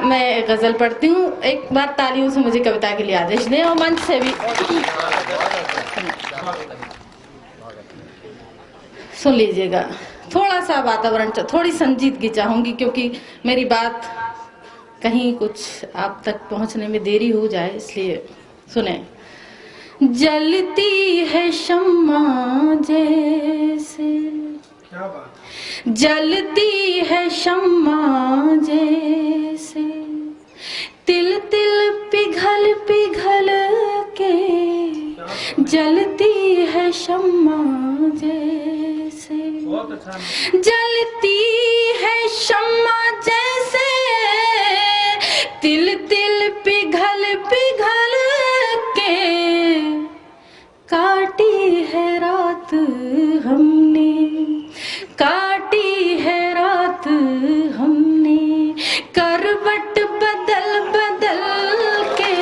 मैं गज़ल पढ़ती हूँ। एक बार तालियों से मुझे कविता के लिए आदेश दें और मंच से भी सुन लीजिएगा। थोड़ा सा वातावरण, थोड़ी संजीदगी चाहूँगी, क्योंकि मेरी बात कहीं कुछ आप तक पहुँचने में देरी हो जाए, इसलिए सुने। जलती है शम्मा जैसे, जलती है शम्मा जैसे, तिल तिल पिघल पिघल के, जलती है शम्मा जैसे, जलती है शम्मा जैसे, तिल तिल पिघल पिघल के, काटी है रात हमने, काटी है रात हमने, करवट बदल बदल के,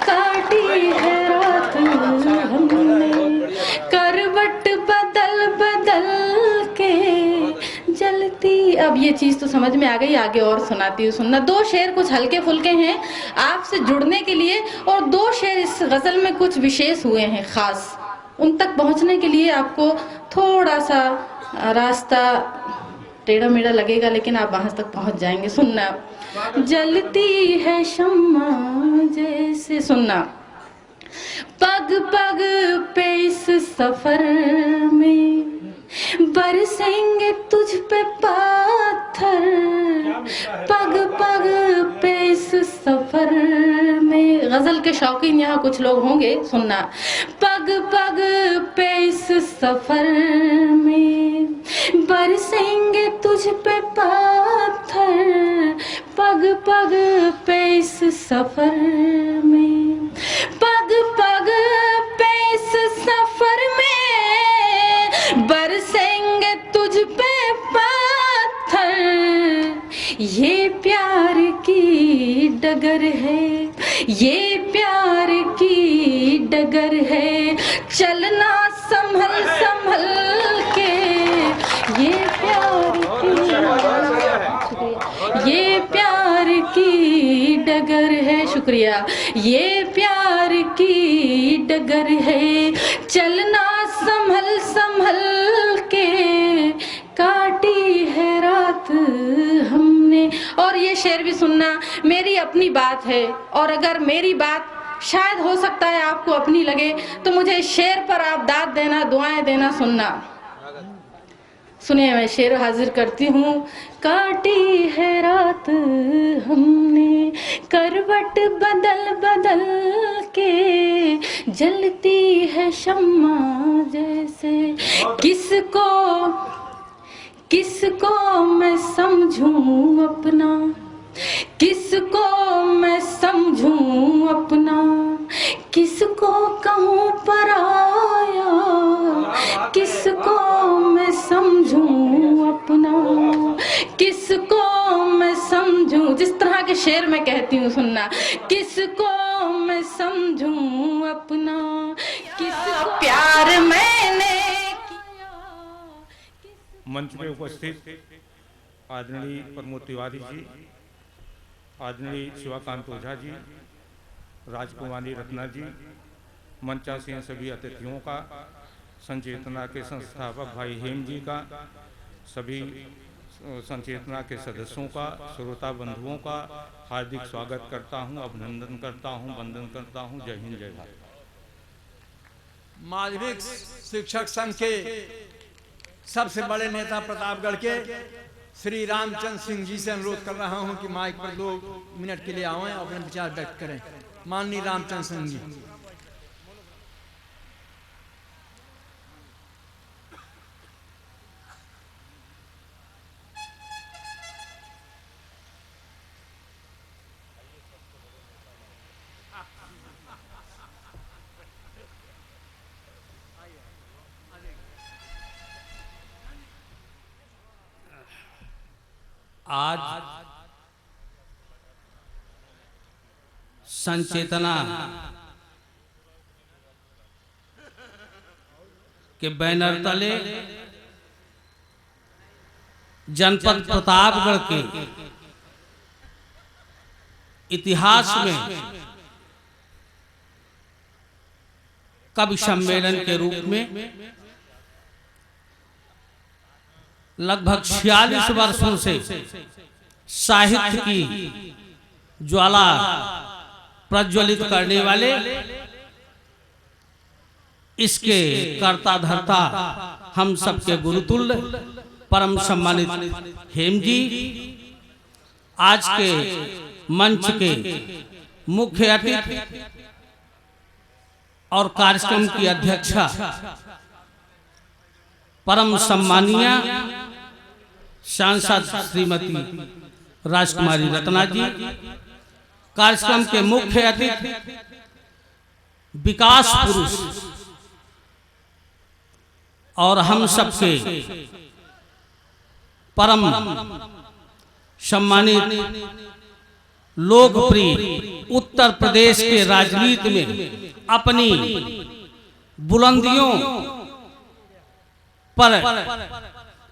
काटी है रात हमने, करवट बदल बदल के, जलती। अब ये चीज़ तो समझ में आ गई, आगे और सुनाती हूँ, सुनना। दो शेर कुछ हल्के फुल्के हैं आपसे जुड़ने के लिए, और दो शेर इस गज़ल में कुछ विशेष हुए हैं ख़ास। उन तक पहुँचने के लिए आपको थोड़ा सा रास्ता टेढ़ा मेढ़ा लगेगा, लेकिन आप वहाँ तक पहुँच जाएंगे। सुनना। जलती है शम्मा जैसे, सुनना। पग पग पे इस सफर में बरसेंगे तुझ पे पत्थर, पग पग पे इस सफर में। गजल के शौकीन यहाँ कुछ लोग होंगे, सुनना। पग पग पे इस सफर में बरसेंगे तुझ पे पत्थर, पग पग पे इस सफर में, पग पग पे इस सफर में बरसेंगे तुझ पे पत्थर। ये प्यार की डगर है, ये प्यार की डगर है, चलना संभल संभल के। ये प्यार की, ये प्यार की डगर है, शुक्रिया। ये प्यार की डगर है, चलना संभल संभल के, काटी है रात हमने। और ये शेर भी सुनना, मेरी अपनी बात है, और अगर मेरी बात शायद हो सकता है आपको अपनी लगे, तो मुझे इस शेर पर आप दाद देना, दुआएं देना। सुनना, सुनिए, मैं शेर हाजिर करती हूँ। काटी है रात हमने, करवट बदल बदल के, जलती है शम्मा जैसे। किसको किसको मैं समझूं अपना, किसको मैं समझूं अपना, किसको कहूँ पराया, किसको मैं समझूं अपना, किसको मैं समझूं। जिस तरह के शेर मैं कहती हूँ, सुनना। किसको मैं समझूं अपना, किसको प्यार मैंने किया। मंच में उपस्थित आदरणीय प्रमोद तिवारी जी, आदरणीय शिवाकांत ओझा जी, राजकुमारी रत्ना जी, मंचासीन सभी अतिथियों का, संचेतना के संस्थापक भाई हेम जी का, सभी संचेतना के सदस्यों का, श्रोता बंधुओं का हार्दिक स्वागत करता हूं, अभिनंदन करता हूं, वंदन करता हूं। जय हिंद, जय भारत। माध्यमिक शिक्षक संघ के सबसे बड़े नेता प्रतापगढ़ के श्री रामचंद्र सिंह जी से अनुरोध कर रहा हूं कि माइक पर 2 मिनट के लिए आएं और अपने विचार व्यक्त करें। माननीय रामचंद्र सिंह जी। आज संचेतना के बैनर तले जनपद प्रतापगढ़ के इतिहास में कवि सम्मेलन के रूप में लगभग 46 वर्षों से साहित्य की ज्वाला प्रज्वलित करने वाले इसके कर्ता धर्ता हम सबके गुरुतुल्य परम सम्मानित हेम जी, आज के मंच के मुख्य अतिथि और कार्यक्रम की अध्यक्षा परम सम्मानीय सांसद श्रीमती राजकुमारी रत्ना जी, कार्यक्रम के मुख्य अतिथि विकास पुरुष और हम सबके परम सम्मानित लोकप्रिय उत्तर प्रदेश के राजनीति में अपनी बुलंदियों पर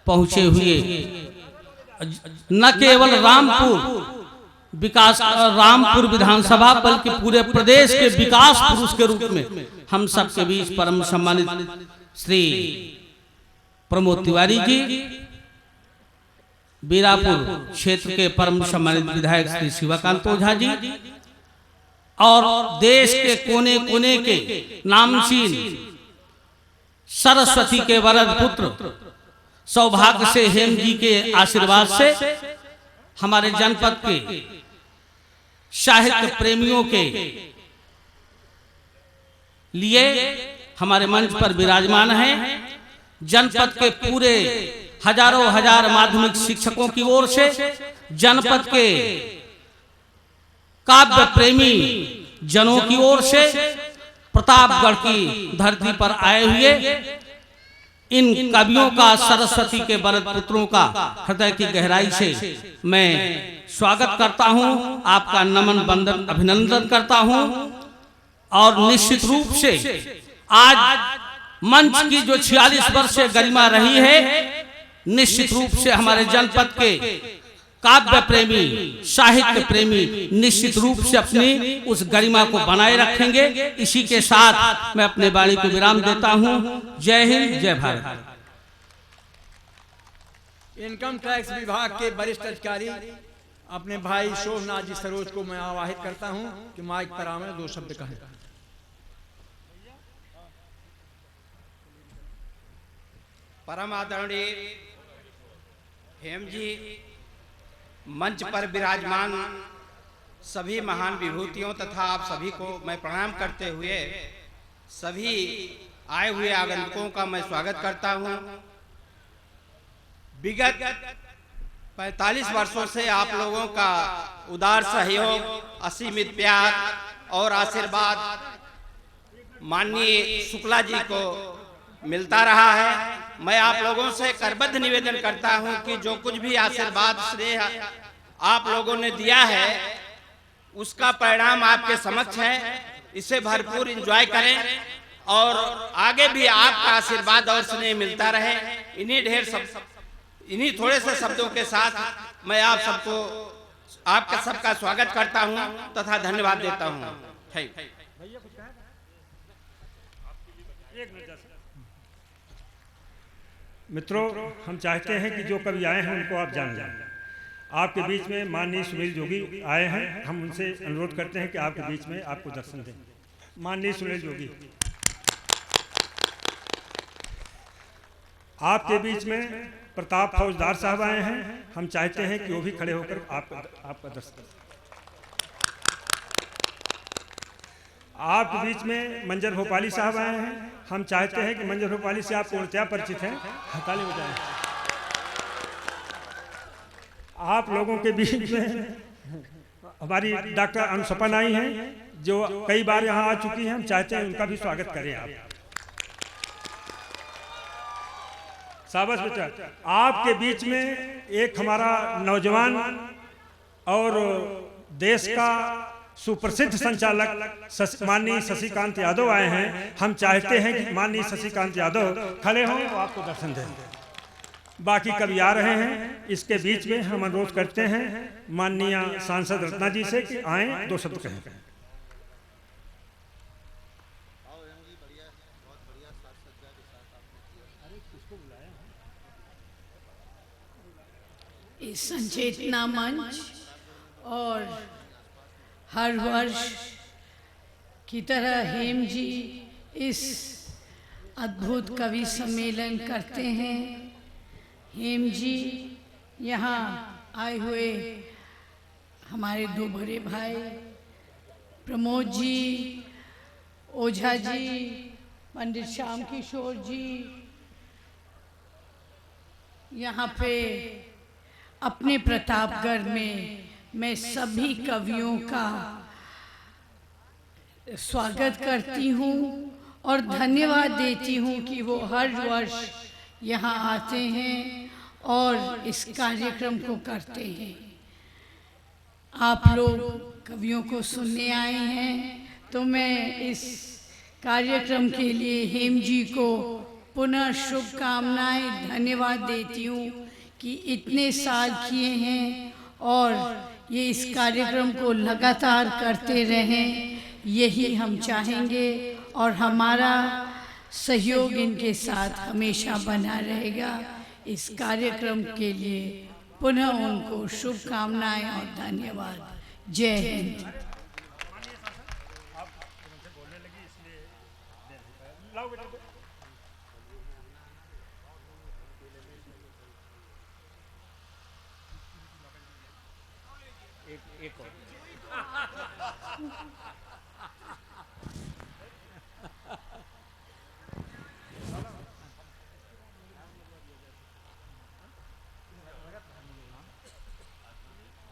पहुंचे हुए न केवल रामपुर विधानसभा बल्कि पूरे प्रदेश के विकास पुरुष के रूप में हम सबके बीच परम सम्मानित श्री प्रमोद तिवारी जी, बीरापुर क्षेत्र के परम सम्मानित विधायक श्री शिवाकांत ओझा जी और देश के कोने कोने के नामचीन सरस्वती के वरद पुत्र सौभाग्य से हेम जी के आशीर्वाद से हमारे जनपद के साहित्य प्रेमियों के लिए हमारे मंच पर विराजमान हैं। जनपद के पूरे हजारों हजार माध्यमिक शिक्षकों की ओर से, जनपद के काव्य प्रेमी जनों की ओर से, प्रतापगढ़ की धरती पर आए हुए इन कवियों का, सरस्वती के वरद पुत्रों का हृदय की गहराई से मैं स्वागत करता हूं, आपका नमन बंदन अभिनंदन करता हूं। और निश्चित रूप से आज मंच की जो 46 वर्ष से गरिमा रही है, निश्चित रूप से हमारे जनपद के काव्य प्रेमी, साहित्य प्रेमी निश्चित रूप से अपनी उस गरिमा को बनाए रखेंगे। इसी के साथ मैं अपने वाणी को विराम देता हूं। जय हिंद, जय भारत। इनकम टैक्स विभाग के वरिष्ठ अधिकारी अपने भाई शोभनाथ जी सरोज को मैं आवाहित करता हूं कि माइक पर आवे, 2 शब्द कहें। परम आदरणीय हेम जी, मंच पर विराजमान सभी महान विभूतियों तथा आप सभी को मैं प्रणाम करते हुए सभी आए हुए आगंतुकों का मैं स्वागत करता हूं। विगत 45 वर्षों से आप लोगों का उदार सहयोग, असीमित प्यार और आशीर्वाद माननीय शुक्ला जी को मिलता रहा है। मैं आप लोगों से करबद्ध निवेदन करता हूं कि जो कुछ भी आशीर्वाद स्नेह आप लोगों ने दिया है उसका परिणाम आपके समक्ष है। इसे भरपूर एंजॉय करें और आगे भी आपका आशीर्वाद और स्नेह मिलता रहे। इन्हीं थोड़े से शब्दों के साथ मैं आप सबको, आपका सबका स्वागत करता हूं तथा धन्यवाद देता हूं। मित्रों, हम चाहते हैं कि जो कवि आए हैं उनको आप जान लें। आपके बीच में माननीय सुनील जोगी आए हैं, हम उनसे अनुरोध करते हैं कि आपके बीच में आपको दर्शन दें। माननीय सुनील जोगी, आपके बीच में प्रताप फौजदार साहब आए हैं, हम चाहते हैं कि वो भी खड़े होकर आपका दर्शन दें। आपके बीच में मंजर भोपाली साहब आए हैं, हम चाहते हैं कि मंजर भोपाली से आप पूर्णतया परिचित हैं, ताली बजाएं। आप लोगों के बीच में हमारी डॉक्टर अनुसपन आई हैं, जो कई बार यहाँ आ चुकी हैं, हम चाहते हैं उनका भी स्वागत करें आप। शाबाश बेटा। आपके बीच में एक हमारा नौजवान और देश का सुप्रसिद्ध संचालक माननीय शशिकांत यादव आए हैं, हम चाहते हैं कि माननीय शशिकांत यादव खड़े हों और आपको दर्शन दें। बाकी कवि आ रहे हैं, इसके बीच में हम अनुरोध करते हैं माननीय सांसद रत्ना जी से कि आए, 2 शब्द कहें। इस संचेतना मंच और हर वर्ष की तरह हेम जी इस अद्भुत कवि सम्मेलन करते हैं। हेम जी यहाँ आए हुए हमारे 2 बड़े भाई प्रमोद जी, ओझा जी, पंडित श्याम किशोर जी यहाँ पे अपने प्रतापगढ़ में मैं सभी कवियों का स्वागत करती हूँ और धन्यवाद देती हूँ कि वो हर वर्ष यहाँ आते हैं और इस कार्यक्रम को करते हैं। आप लोग कवियों को सुनने आए हैं तो मैं इस कार्यक्रम के लिए हेम जी को पुनः शुभकामनाएं, धन्यवाद देती हूँ कि इतने साल किए हैं और ये इस कार्यक्रम को लगातार करते रहें, यही हम चाहेंगे और हमारा सहयोग इनके साथ हमेशा बना रहेगा। इस कार्यक्रम के लिए पुनः उनको शुभकामनाएं और धन्यवाद। जय हिंद।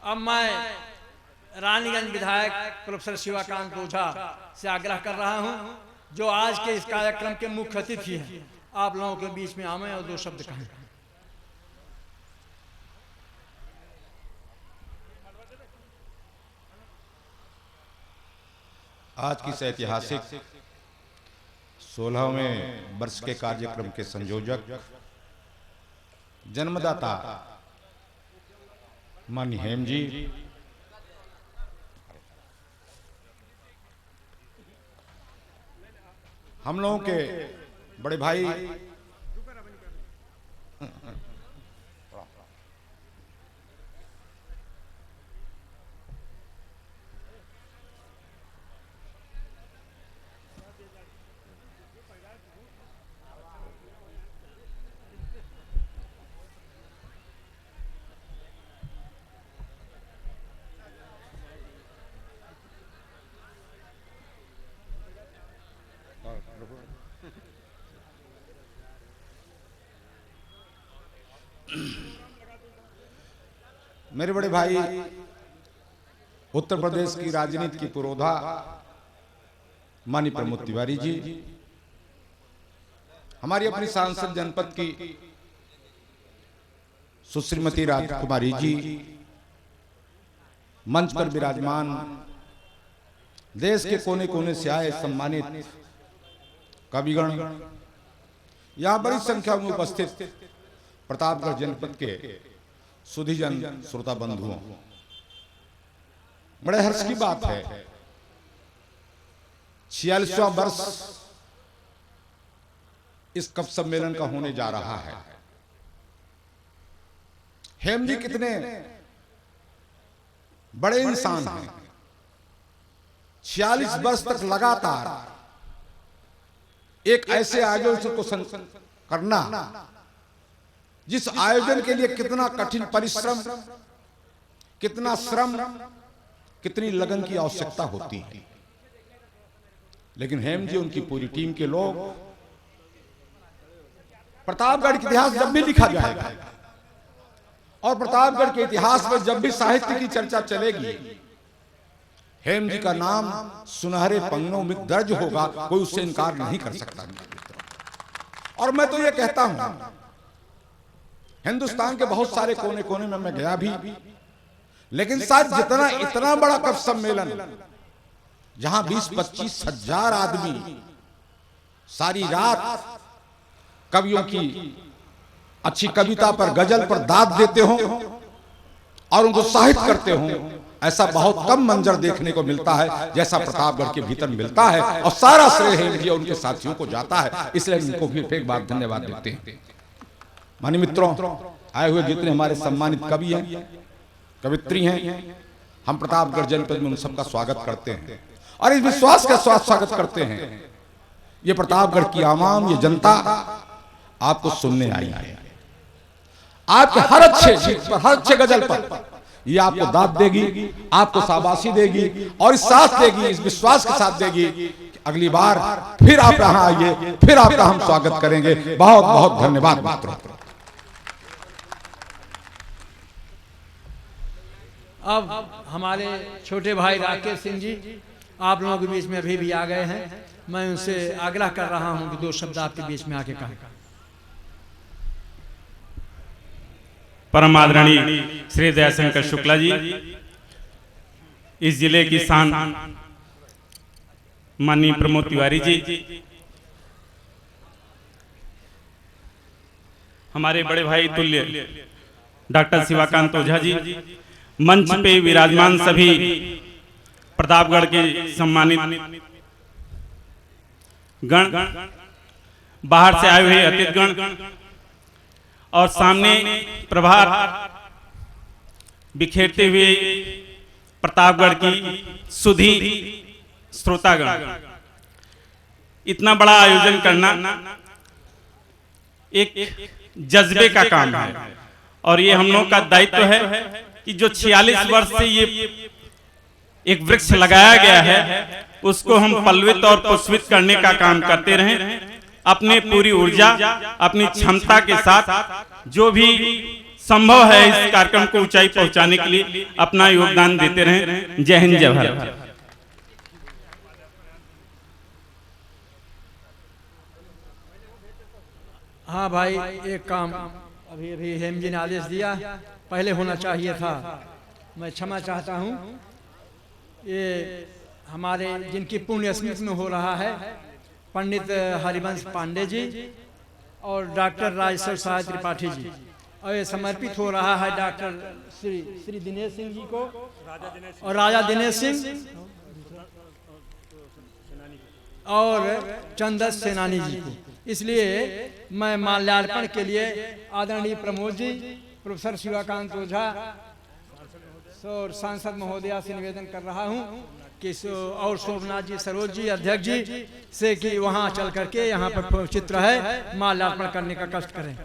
अब मैं रानीगंज विधायक प्रोफेसर शिवाकांत ओझा से आग्रह कर रहा हूं, जो आज के इस कार्यक्रम के मुख्य अतिथि हैं, आप लोगों के बीच में आवे और 2 शब्द कहें। आज की इस ऐतिहासिक 16वें वर्ष के कार्यक्रम के संयोजक, जन्मदाता माननीय हेम जी, हम लोगों के बड़े भाई मेरे बड़े भाई उत्तर प्रदेश की राजनीति की पुरोधा माननीय प्रमोद तिवारी जी, हमारी अपनी सांसद जनपद की सुश्रीमती राजकुमारी जी, मंच पर विराजमान देश के कोने कोने से आए सम्मानित कविगण, यहां बड़ी संख्या में उपस्थित प्रतापगढ़ जनपद के सुधीजन श्रोता बंधुओं, बड़े हर्ष की बात है 46वां वर्ष इस कवि सम्मेलन का होने जा रहा है। हेम जी कितने बड़े इंसान हैं, 46 वर्ष तक लगातार एक ऐसे आयोजन को करना, जिस आयोजन के लिए कितना कठिन परिश्रम, कितना श्रम, कितनी लगन की आवश्यकता होती है, लेकिन हेम जी, उनकी पूरी टीम के लोग, प्रतापगढ़ का इतिहास जब भी लिखा जाएगा और प्रतापगढ़ के इतिहास में जब भी साहित्य की चर्चा चलेगी, हेम जी का नाम सुनहरे पन्नों में दर्ज होगा, कोई उससे इनकार नहीं कर सकता। और मैं तो ये कहता हूं, हिंदुस्तान के बहुत सारे कोने कोने में मैं गया भी, लेकिन शायद जितना इतना बड़ा कवि सम्मेलन, जहां 20-25 हजार आदमी सारी रात कवियों की अच्छी कविता पर, गजल पर दाद देते हो और उनको उत्साहित करते हो, ऐसा बहुत कम मंजर देखने को मिलता है जैसा प्रतापगढ़ के भीतर मिलता है। और सारा श्रेय हेम जी और उनके साथियों को जाता है, इसलिए उनको फिर एक बार धन्यवाद देते हैं। माननीय मित्रों, आए हुए जितने हमारे सम्मानित कवि हैं, कवित्री हैं, हम प्रतापगढ़ जनपद में उन सबका स्वागत करते हैं और इस विश्वास का स्वागत करते हैं ये प्रतापगढ़ की आवाम, ये जनता आपको सुनने आई है। आपके हर अच्छे गीत पर, हर अच्छे गजल पर ये आपको दाद देगी, आपको शाबाशी देगी और इस साथ देगी, इस विश्वास के साथ देगी कि अगली बार फिर आप यहां आइए, फिर आपका हम स्वागत करेंगे। बहुत बहुत धन्यवाद मित्रों। अब हमारे छोटे भाई राकेश सिंह जी आप लोगों के बीच में अभी भी आ गए हैं। मैं उनसे आग्रह कर रहा हूं कि 2 शब्द आपके बीच में आके कहें। परम आदरणीय श्री दयाशंकर शुक्ला जी, इस जिले की शान माननीय प्रमोद तिवारी जी, हमारे बड़े भाई तुल्य डॉक्टर शिवाकांत ओझा जी, मंच पे विराजमान सभी प्रतापगढ़ के सम्मानित गण, बाहर से आए हुए अतिथिगण और सामने प्रभार बिखेरते हुए प्रतापगढ़ की सुधी श्रोतागण, इतना बड़ा आयोजन करना एक जज्बे का काम है और ये हम लोग का दायित्व है कि जो 46 वर्ष से ये एक वृक्ष लगाया गया है उसको हम पल्लवित और पुष्पित करने का काम करते रहें। अपने पूरी ऊर्जा, अपनी क्षमता के साथ जो भी संभव है इस कार्यक्रम को ऊंचाई पहुंचाने के लिए अपना योगदान देते रहें। जय हिंद, जय भारत। हाँ भाई, एक काम अभी अभी हेम जी ने आदेश दिया, पहले होना चाहिए था, मैं क्षमा चाहता हूँ। ये हमारे जिनकी पुण्य स्मृति में हो रहा है पंडित हरिवंश पांडे जी और डॉक्टर राजेश्वर साय त्रिपाठी जी, और ये समर्पित हो रहा है डॉक्टर श्री दिनेश सिंह जी को और राजा दिनेश सिंह और चंदस सेनानी जी को। इसलिए मैं माल्यार्पण के लिए आदरणीय प्रमोद जी, प्रोफेसर शिवाकांत ओझा और सांसद महोदया से निवेदन कर रहा हूं कि और शोभनाथ जी, सरोज जी, अध्यक्ष जी से कि वहां चल करके यहाँ पर चित्र है माल्यार्पण करने का कष्ट करें।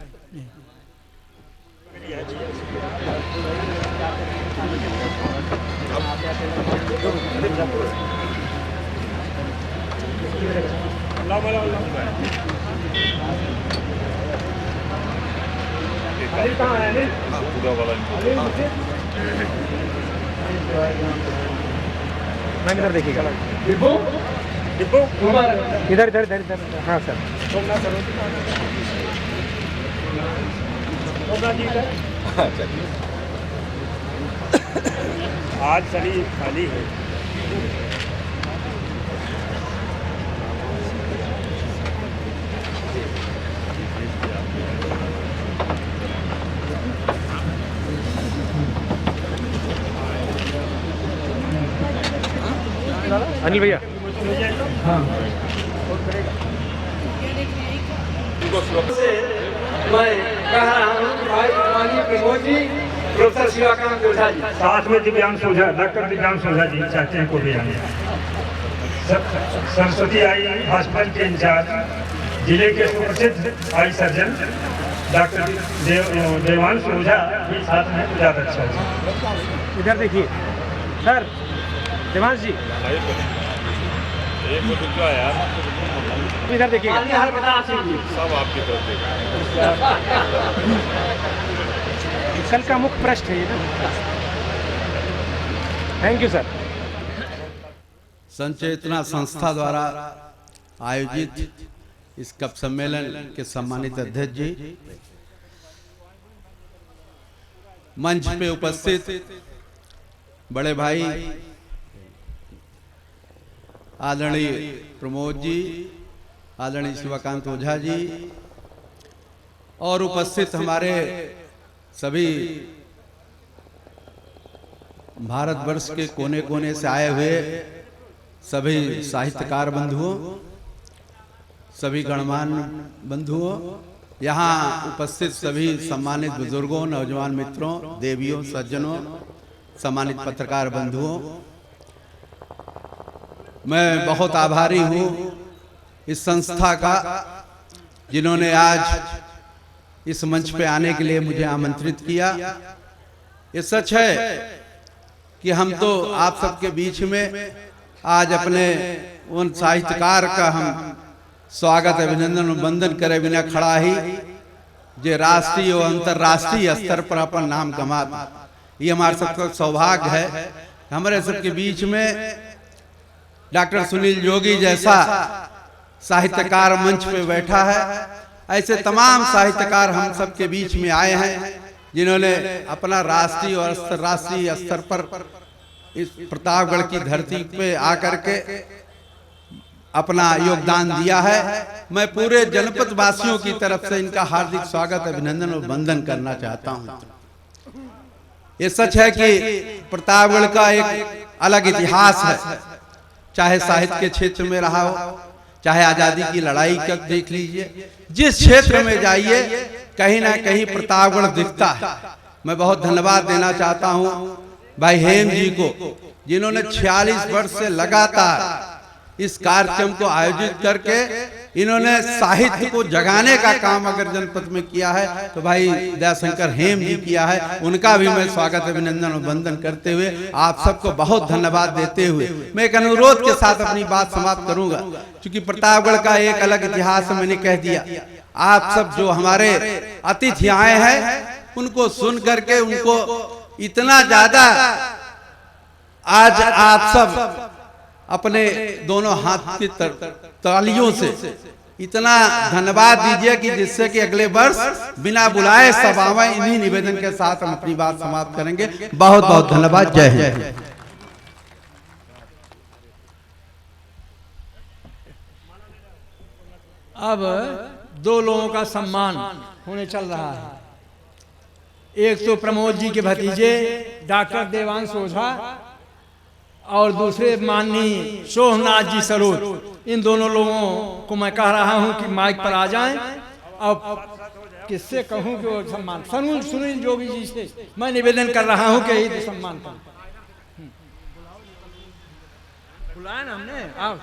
मैम इधर देखिएगा, डिब्बू डिब्बू इधर इधर इधर इधर। हाँ सर, आज सभी खाली है। अनिल भैया, हाँ मैं कह रहा हूँ कि भाई माननीय प्रमोद जी, प्रोफेसर शिवाकांत ओझा जी, साथ में दिव्यांश ओझा, डॉक्टर दिव्यांश ओझा जी चाहते हैं को भी आने। सरस्वती आई हॉस्पिटल के इंचार्ज, जिले के सुप्रसिद्ध आई सर्जन डॉक्टर देवांश ओझा भी साथ में, ज़्यादा अच्छा है। इधर देखिए सर, देवांश जी इधर देखिए, सब आपकी तरफ कल का मुख्य प्रश्न है ये ना। Thank you sir. संचेतना संस्था द्वारा आयोजित इस कप सम्मेलन के सम्मानित अध्यक्ष जी, मंच पे उपस्थित बड़े भाई आदरणीय प्रमोद जी, आदरणीय शिवाकांत ओझा जी और उपस्थित हमारे सभी भारतवर्ष के कोने कोने से आए हुए सभी साहित्यकार बंधुओं, सभी गणमान्य बंधुओं, यहाँ उपस्थित सभी सम्मानित बुजुर्गों, नौजवान मित्रों, देवियों, सज्जनों, सम्मानित पत्रकार बंधुओं, मैं बहुत आभारी हूँ इस संस्था का जिन्होंने आज इस मंच पे आने के लिए मुझे आमंत्रित किया। ये सच है कि हम तो आप सबके बीच में आज अपने उन साहित्यकार का हम स्वागत अभिनंदन और वंदन करे बिना खड़ा ही जो राष्ट्रीय और अंतर्राष्ट्रीय स्तर पर अपन नाम कमा, ये हमारे सबका सौभाग्य है। हमारे सबके बीच में डॉक्टर सुनील जोगी जैसा साहित्यकार मंच पे बैठा है। ऐसे तमाम साहित्यकार हम सबके बीच में आए हैं जिन्होंने अपना राष्ट्रीय और अंतर्राष्ट्रीय स्तर पर इस प्रतापगढ़ की धरती पे आकर के अपना योगदान दिया है। मैं पूरे जनपद वासियों की तरफ से इनका हार्दिक स्वागत, अभिनंदन और वंदन करना चाहता हूं। ये सच है कि प्रतापगढ़ का एक अलग इतिहास है, चाहे साहित्य के क्षेत्र में रहा हो, चाहे आजादी की लड़ाई का देख लीजिए, जिस क्षेत्र में जाइए कहीं ना कहीं प्रतापगढ़ दिखता है। मैं बहुत धन्यवाद देना चाहता हूं भाई हेम जी को, जिन्होंने 46 वर्ष से लगातार इस कार्यक्रम को आयोजित करके इन्होंने साहित्य को जगाने का काम अगर जनपद में किया है तो भाई दयाशंकर हेम जी किया है। उनका भी मैं स्वागत, अभिनंदन और वंदन करते हुए आप सबको बहुत धन्यवाद देते हुए मैं एक अनुरोध के साथ अपनी बात समाप्त करूंगा, क्योंकि प्रतापगढ़ का एक अलग इतिहास मैंने कह दिया। आप सब जो हमारे अतिथि आए हैं उनको सुन करके उनको इतना ज्यादा आज आप सब अपने दोनों हाथ की तालियों से इतना धन्यवाद दीजिए कि जिससे कि अगले वर्ष बिना बुलाए सब आवे। इन्हीं निवेदन के साथ हम अपनी बात समाप्त करेंगे। बहुत बहुत धन्यवाद। जय हिंद। अब दो लोगों का सम्मान होने चल रहा है। एक तो प्रमोद जी के भतीजे डॉक्टर देवांश ओझा और दूसरे माननीय सोहनाथ जी सरोज। इन दोनों लोगों को मैं कह रहा हूं कि माइक पर आ जाएं। अब किससे कहूं कि वो सम्मान सुनील जोगी जी से मैं निवेदन कर रहा हूं कि यही सम्मान करें। बुलाया ना हमने, आओ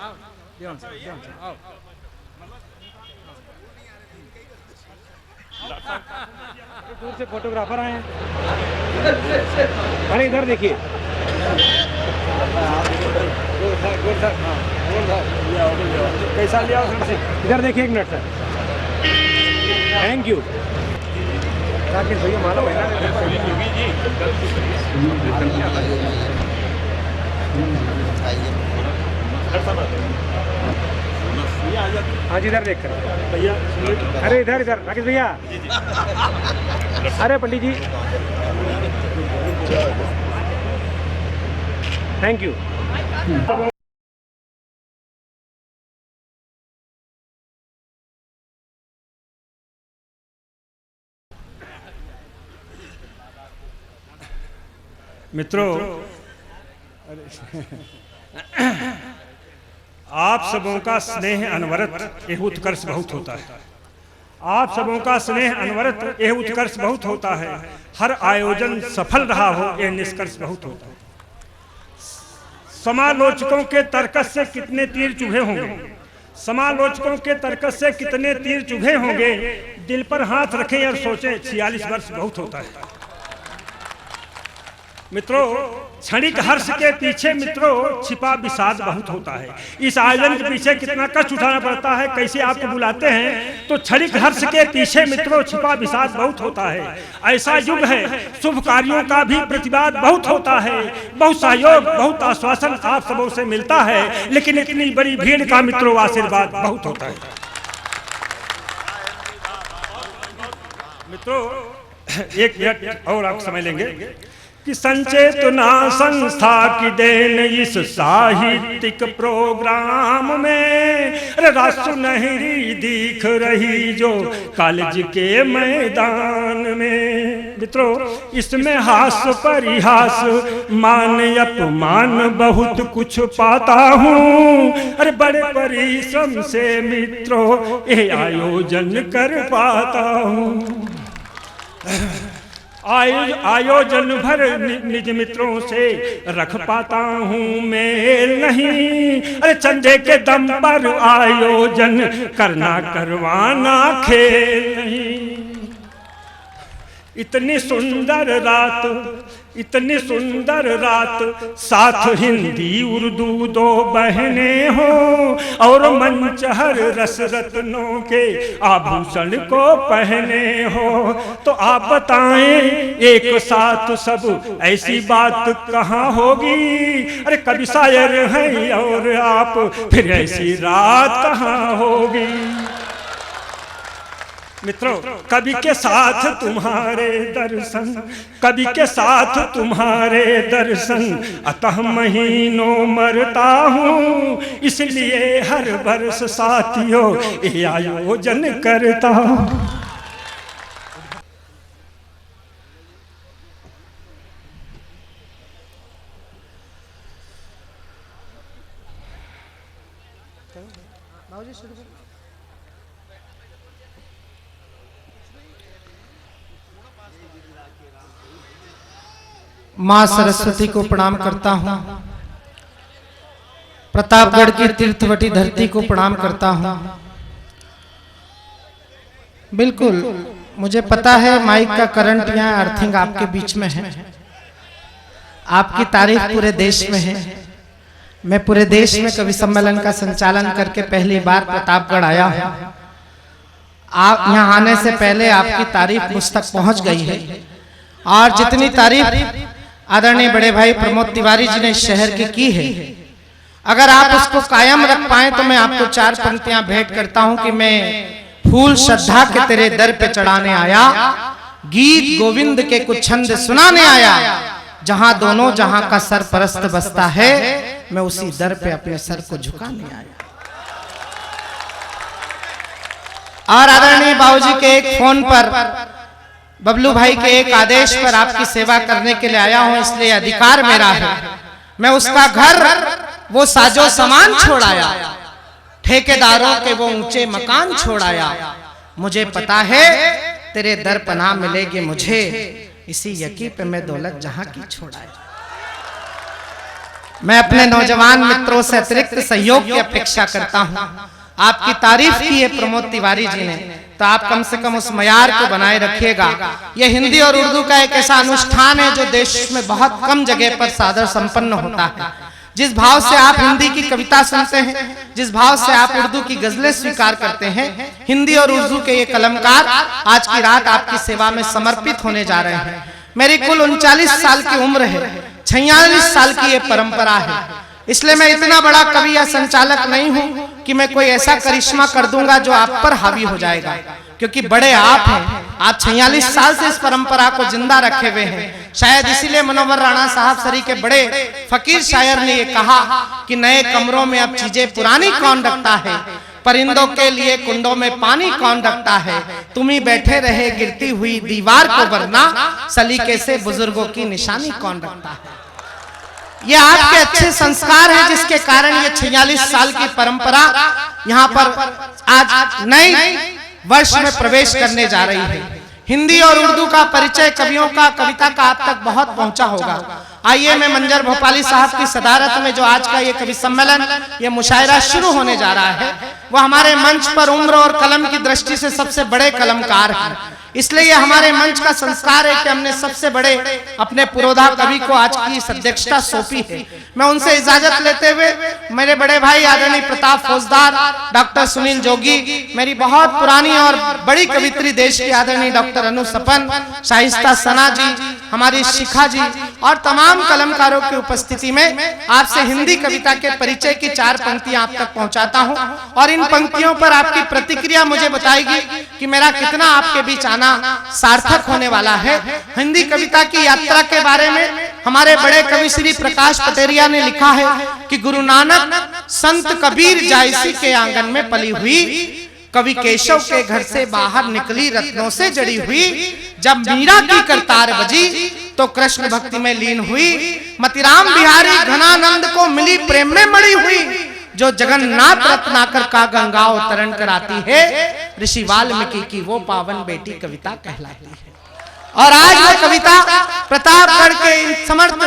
आओ। दूर से फोटोग्राफर आए हैं। अरे इधर देखिए, कैसा लिया उधर से, इधर देखिए एक minute sir. Thank you Rakesh भैया। मालूम है हाँ जी, इधर देख कर भैया। अरे इधर इधर राकेश भैया। अरे पंडित जी, थैंक यू। मित्रों, आप सबों का स्नेह अनवरत यह उत्कर्ष बहुत होता है। आप सबों का स्नेह अनवरत यह उत्कर्ष बहुत होता है। हर आयोजन सफल रहा हो यह निष्कर्ष बहुत होता है। समालोचकों के तर्कस से कितने तीर चुभे होंगे, समालोचकों के तर्कस से कितने तीर चुभे होंगे। दिल पर हाथ रखें और सोचें 46 वर्ष बहुत होता है। मित्रों, क्षणिक हर्ष के पीछे मित्रों छिपा विषाद बहुत होता है। इस आयोजन के पीछे कितना कष्ट उठाना पड़ता है, कैसे आपको बुलाते हैं तो क्षणिक हर्ष के पीछे मित्रों छिपा विषाद बहुत होता है। ऐसा युग है, शुभ कार्यों का भी प्रतिवाद बहुत होता है। बहुत सहयोग, बहुत आश्वासन आप सबों से मिलता है, लेकिन इतनी बड़ी भीड़ का मित्रों आशीर्वाद बहुत होता है। मित्रों, एक मिनट और आप समय लेंगे। कि संचेतना संस्था की देन इस साहित्यिक प्रोग्राम में रास सुनहरी दिख रही जो कॉलेज के मैदान में। मित्रों, इसमें हास परिहास मान अपमान बहुत कुछ पाता हूँ। अरे बड़े परिश्रम से मित्रों ये आयोजन कर पाता हूँ। आयोजन भर निज मित्रों से रख पाता हूँ मेल नहीं। अरे चंदे के दम पर आयोजन करना करवाना खेल नहीं। इतनी सुंदर रात साथ हिंदी उर्दू दो बहनें हो और मंच हर रस रत्नों के आभूषण को पहने हो। तो आप बताएं एक साथ सब ऐसी बात कहाँ होगी। अरे कभी शायर हैं और आप, फिर ऐसी रात कहाँ होगी। मित्रों, कवि के साथ तुम्हारे दर्शन, कवि के साथ तुम्हारे दर्शन अतः महीनों मरता हूँ। इसलिए हर वर्ष साथियों ये आयोजन करता हूँ। माँ सरस्वती को प्रणाम करता हूँ। प्रतापगढ़ की तीर्थवटी धरती को प्रणाम करता हूँ। बिल्कुल मुझे पता है माइक का करंट यहाँ अर्थिंग आपके बीच में है। आपकी तारीफ पूरे देश में है। मैं पूरे देश में कवि सम्मेलन का संचालन करके पहली बार प्रतापगढ़ आया हूँ। आप यहाँ आने से पहले आपकी तारीफ मुझ तक पहुँच गई है और जितनी तारीफ आदरणीय बड़े भाई प्रमोद तिवारी जी ने शहर की है, अगर आप उसको कायम रख पाए तो मैं आपको 4 पंक्तियां भेंट करता हूं कि मैं फूल श्रद्धा के तेरे दर पे चढ़ाने आया, गीत गोविंद के कुछ छंद सुनाने आया, जहां दोनों जहां का सर परस्त बसता है, मैं उसी दर पे अपने सर को झुकाने आया। और आदरणीय बाबूजी के एक फोन पर, बबलू भाई के एक आदेश पर आपकी सेवा करने के लिए आया हूं, इसलिए अधिकार मेरा है। मैं उसका घर, वो साजो सामान छोड़ाया, ठेकेदारों के वो ऊंचे मकान छोड़ाया। मुझे पता है तेरे दर पनाह मिलेगी मुझे, इसी यकीन पे मैं दौलत जहां की छोड़ाया। मैं अपने नौजवान मित्रों से अतिरिक्त सहयोग की अपेक्षा करता हूं। आपकी तारीफ की है प्रमोद तिवारी जी ने, तो आप कम से कम उस मयार को बनाए रखिएगा। यह हिंदी और उर्दू का एक ऐसा अनुष्ठान है जो देश में बहुत कम जगह पर सादर संपन्न होता है। जिस भाव से आप हिंदी की कविता सुनते हैं, जिस भाव से आप उर्दू की गजलें स्वीकार करते हैं, हिंदी और उर्दू के ये कलमकार आज की रात आपकी सेवा में समर्पित होने जा रहे हैं। मेरी कुल 39 साल की उम्र है, 46 साल की ये परंपरा है। इसलिए मैं इतना बड़ा कवि या संचालक नहीं हूं कि मैं कोई ऐसा करिश्मा कर दूंगा जो आप पर हावी हो जाएगा, क्योंकि बड़े आप हैं। आप 46 साल से इस परंपरा को जिंदा रखे हुए हैं। शायद इसीलिए मनोहर राणा साहब सरी के बड़े फकीर शायर ने ये कहा कि नए कमरों में अब चीजें पुरानी कौन रखता है, परिंदों के लिए कुंडों में पानी कौन रखता है, तुम ही बैठे रहे गिरती हुई दीवार को, वरना सलीके से बुजुर्गों की निशानी कौन रखता है। ये आपके अच्छे संस्कार हैं जिसके कारण ये 46 साल की परंपरा यहाँ पर आज नई वर्ष में प्रवेश करने जा रही है। हिंदी और उर्दू का परिचय कवियों का, कविता का आप तक बहुत पहुंचा होगा। आइए मैं मंजर भोपाली साहब की सदारत में जो आज का ये कवि सम्मेलन, ये मुशायरा शुरू होने जा रहा है, वो हमारे मंच पर उम्र और कलम की दृष्टि से सबसे बड़े कलमकार हैं। इसलिए ये हमारे मंच का संस्कार है कि हमने सबसे बड़े अपने पुरोधा कवि को आज की इस अध्यक्षता सौंपी है। मैं उनसे इजाजत लेते हुए मेरे बड़े भाई आदरणीय प्रताप फौजदार, डॉक्टर सुनील जोगी, मेरी बहुत पुरानी और बड़ी कवित्री देश की आदरणीय डॉक्टर अनु सपन, शाइस्ता सना जी, हमारी शिखा जी और तमाम कलमकारों की उपस्थिति में आपसे हिंदी कविता के परिचय की 4 पंक्तियां आप तक पहुंचाता हूं। और इन इन पंक्तियों पर आपकी प्रतिक्रिया मुझे बताएगी कि मेरा कितना आपके बीच आना सार्थक होने वाला है। हिंदी कविता की यात्रा के बारे में हमारे बड़े कवि श्री प्रकाश पटेरिया ने लिखा है कि गुरु नानक संत कबीर जायसी के आंगन में पली हुई, कवि केशव के घर से बाहर निकली रत्नों से जड़ी हुई, जब मीरा की करतार बजी तो कृष्ण भक्ति में लीन हुई, मतिराम बिहारी घनानंद को मिली प्रेम में मड़ी हुई, जो जगन्नाथ रत्नाकर का गंगा अवतरण कराती है, ऋषि वाल्मीकि की वो पावन बेटी कविता कहलाती है। और आज वो कविता प्रतापगढ़ के इन समर्थ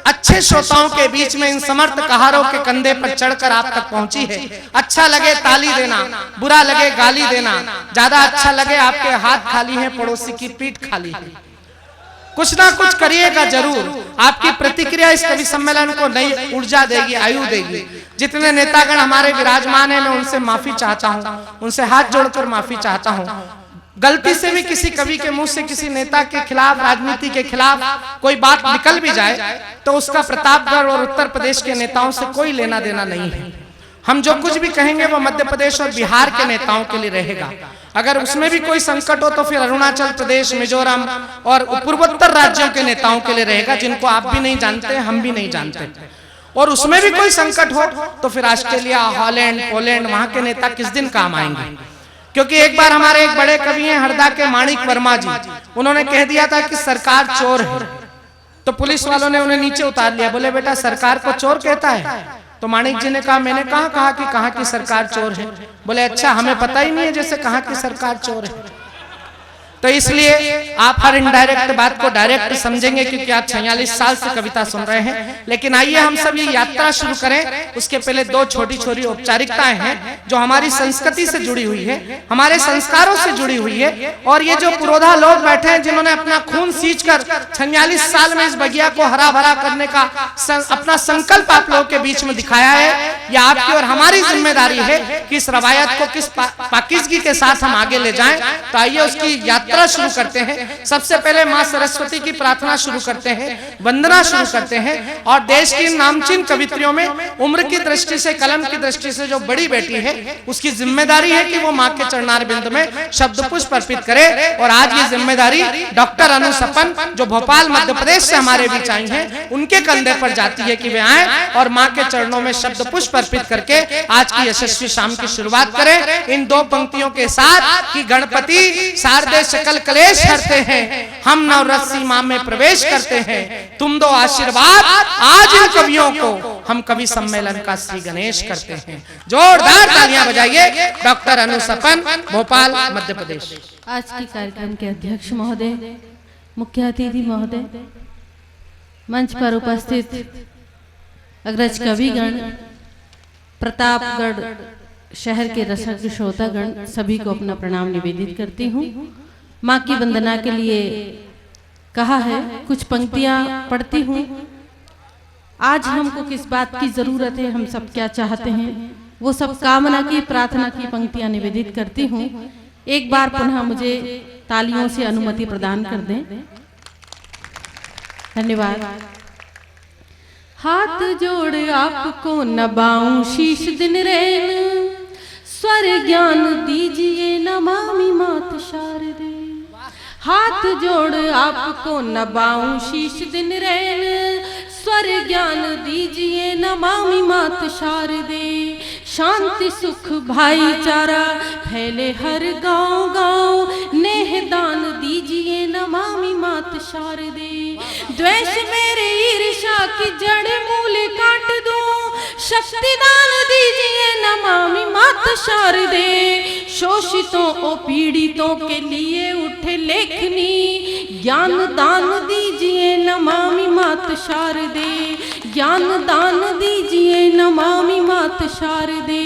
अच्छे श्रोताओं के बीच में इन समर्थ कहारों के कंधे पर चढ़कर आप तक पहुंची है। अच्छा लगे ताली देना, बुरा लगे गाली देना, ज्यादा अच्छा लगे आपके हाथ खाली हैं, पड़ोसी की पीठ खाली है। कुछ ना कुछ करिएगा जरूर। आपकी प्रतिक्रिया इस कवि सम्मेलन को नई ऊर्जा देगी, आयु देगी। जितने नेतागण हमारे विराजमान हैं, मैं उनसे माफी चाहता हूँ, उनसे हाथ जोड़कर माफी चाहता हूँ। गलती से भी किसी कवि के मुंह से किसी नेता के खिलाफ, राजनीति के खिलाफ कोई बात निकल भी जाए तो उसका प्रतापगढ़ और उत्तर प्रदेश के नेताओं से कोई लेना देना नहीं है। हम जो कुछ भी कहेंगे वो मध्य प्रदेश और बिहार के नेताओं के लिए रहेगा। अगर उसमें भी कोई संकट हो तो फिर अरुणाचल प्रदेश, मिजोरम और पूर्वोत्तर राज्यों के नेताओं के लिए रहेगा, जिनको आप भी नहीं जानते, हम भी नहीं जानते। और उसमें भी कोई संकट हो तो फिर ऑस्ट्रेलिया, हॉलैंड, पोलैंड, वहां के नेता किस दिन काम आएंगे। क्योंकि एक बार हमारे एक बड़े कवि हैं हरदा के माणिक वर्मा जी, उन्होंने कह दिया था कि सरकार चोर है, तो पुलिस वालों ने उन्हें नीचे उतार लिया। बोले बेटा सरकार को चोर कहता है? तो माणिक जी ने कहा मैंने कहा कि सरकार चोर है। बोले अच्छा, हमें पता ही नहीं है जैसे कहा कि सरकार चोर है। तो इसलिए आप हर इनडायरेक्ट बात को डायरेक्ट समझेंगे, क्योंकि आप 46 साल से कविता सुन रहे हैं। लेकिन आइए हम सब ये यात्रा शुरू करें। उसके पहले दो छोटी छोटी औपचारिकताएं हैं जो हमारी संस्कृति से जुड़ी हुई है, हमारे संस्कारों से जुड़ी हुई है। और ये जो पुरोधा लोग बैठे हैं जिन्होंने अपना खून सींचकर 46 साल में इस बगिया को हरा भरा करने का अपना संकल्प आप लोगों के बीच में दिखाया है, यह आपकी और हमारी जिम्मेदारी है कि इस रवायत को किस पाकीज़गी के साथ हम आगे ले जाएं। तो आइए उसकी यात्रा शुरू करते हैं। सबसे पहले मां सरस्वती की प्रार्थना शुरू करते हैं, वंदना शुरू करते हैं। और देश की नामचीन कवित्रियों में उम्र की दृष्टि से, कलम की दृष्टि से जो बड़ी बेटी है, उसकी जिम्मेदारी है कि वो मां के चरणार बिंद में शब्द पुष्प अर्पित करे। और आज ये जिम्मेदारी डॉक्टर अनु सपन, जो भोपाल मध्य प्रदेश से हमारे बीच आई हैं, उनके कंधे पर जाती है कि वे आए और मां के चरणों में शब्द पुष्प अर्पित करके आज की यशस्वी शाम की शुरुआत करें इन दो पंक्तियों के साथ कि गणपति शारदे सकल कलेश हरते हैं, हम नवरस सीमा में प्रवेश करते हैं, तुम दो आशीर्वाद आज इन कवियों को हम कवि सम्मेलन का श्री गणेश करते हैं। जोरदार तालियां बजाइए डॉक्टर अनु सपन, भोपाल मध्य प्रदेश। आज के कार्यक्रम के अध्यक्ष महोदय, मुख्य अतिथि महोदय, मंच पर उपस्थित अग्रज कविगण, प्रतापगढ़ शहर के रसज्ञ श्रोतागण, सभी को अपना प्रणाम निवेदित करती हूँ। माँ की वंदना के लिए कहा है, कुछ पंक्तियाँ पढ़ती हूँ। आज हमको किस बात की जरूरत है, हम सब क्या चाहते हैं, वो सब कामना की, प्रार्थना की पंक्तियाँ निवेदित करती हूँ। एक बार पुनः मुझे तालियों से अनुमति प्रदान कर दें। धन्यवाद। हाथ जोड़ आपको नबाऊं शीश दिन रैन, स्वर ज्ञान दीजिए नमामि मात शारदे। हाथ जोड़ आपको नबाऊं शीश दिन रैन, स्वर ज्ञान दीजिए नमामि मात शारदे। शांति सुख भाईचारा फैले हर गांव गांव, नेह दान दीजिए नमामि मात शारदे। द्वेष मेरे ईर्ष्या की जड़ मूल काट दूं, शक्ति दान दीजिए नमामि मात शारदे। शोषितों और पीड़ितों के लिए उठे लेखनी, ज्ञान दान दीजिए नमामि मात शारदे। ज्ञान दान दीजिए नमामि मात शारदे।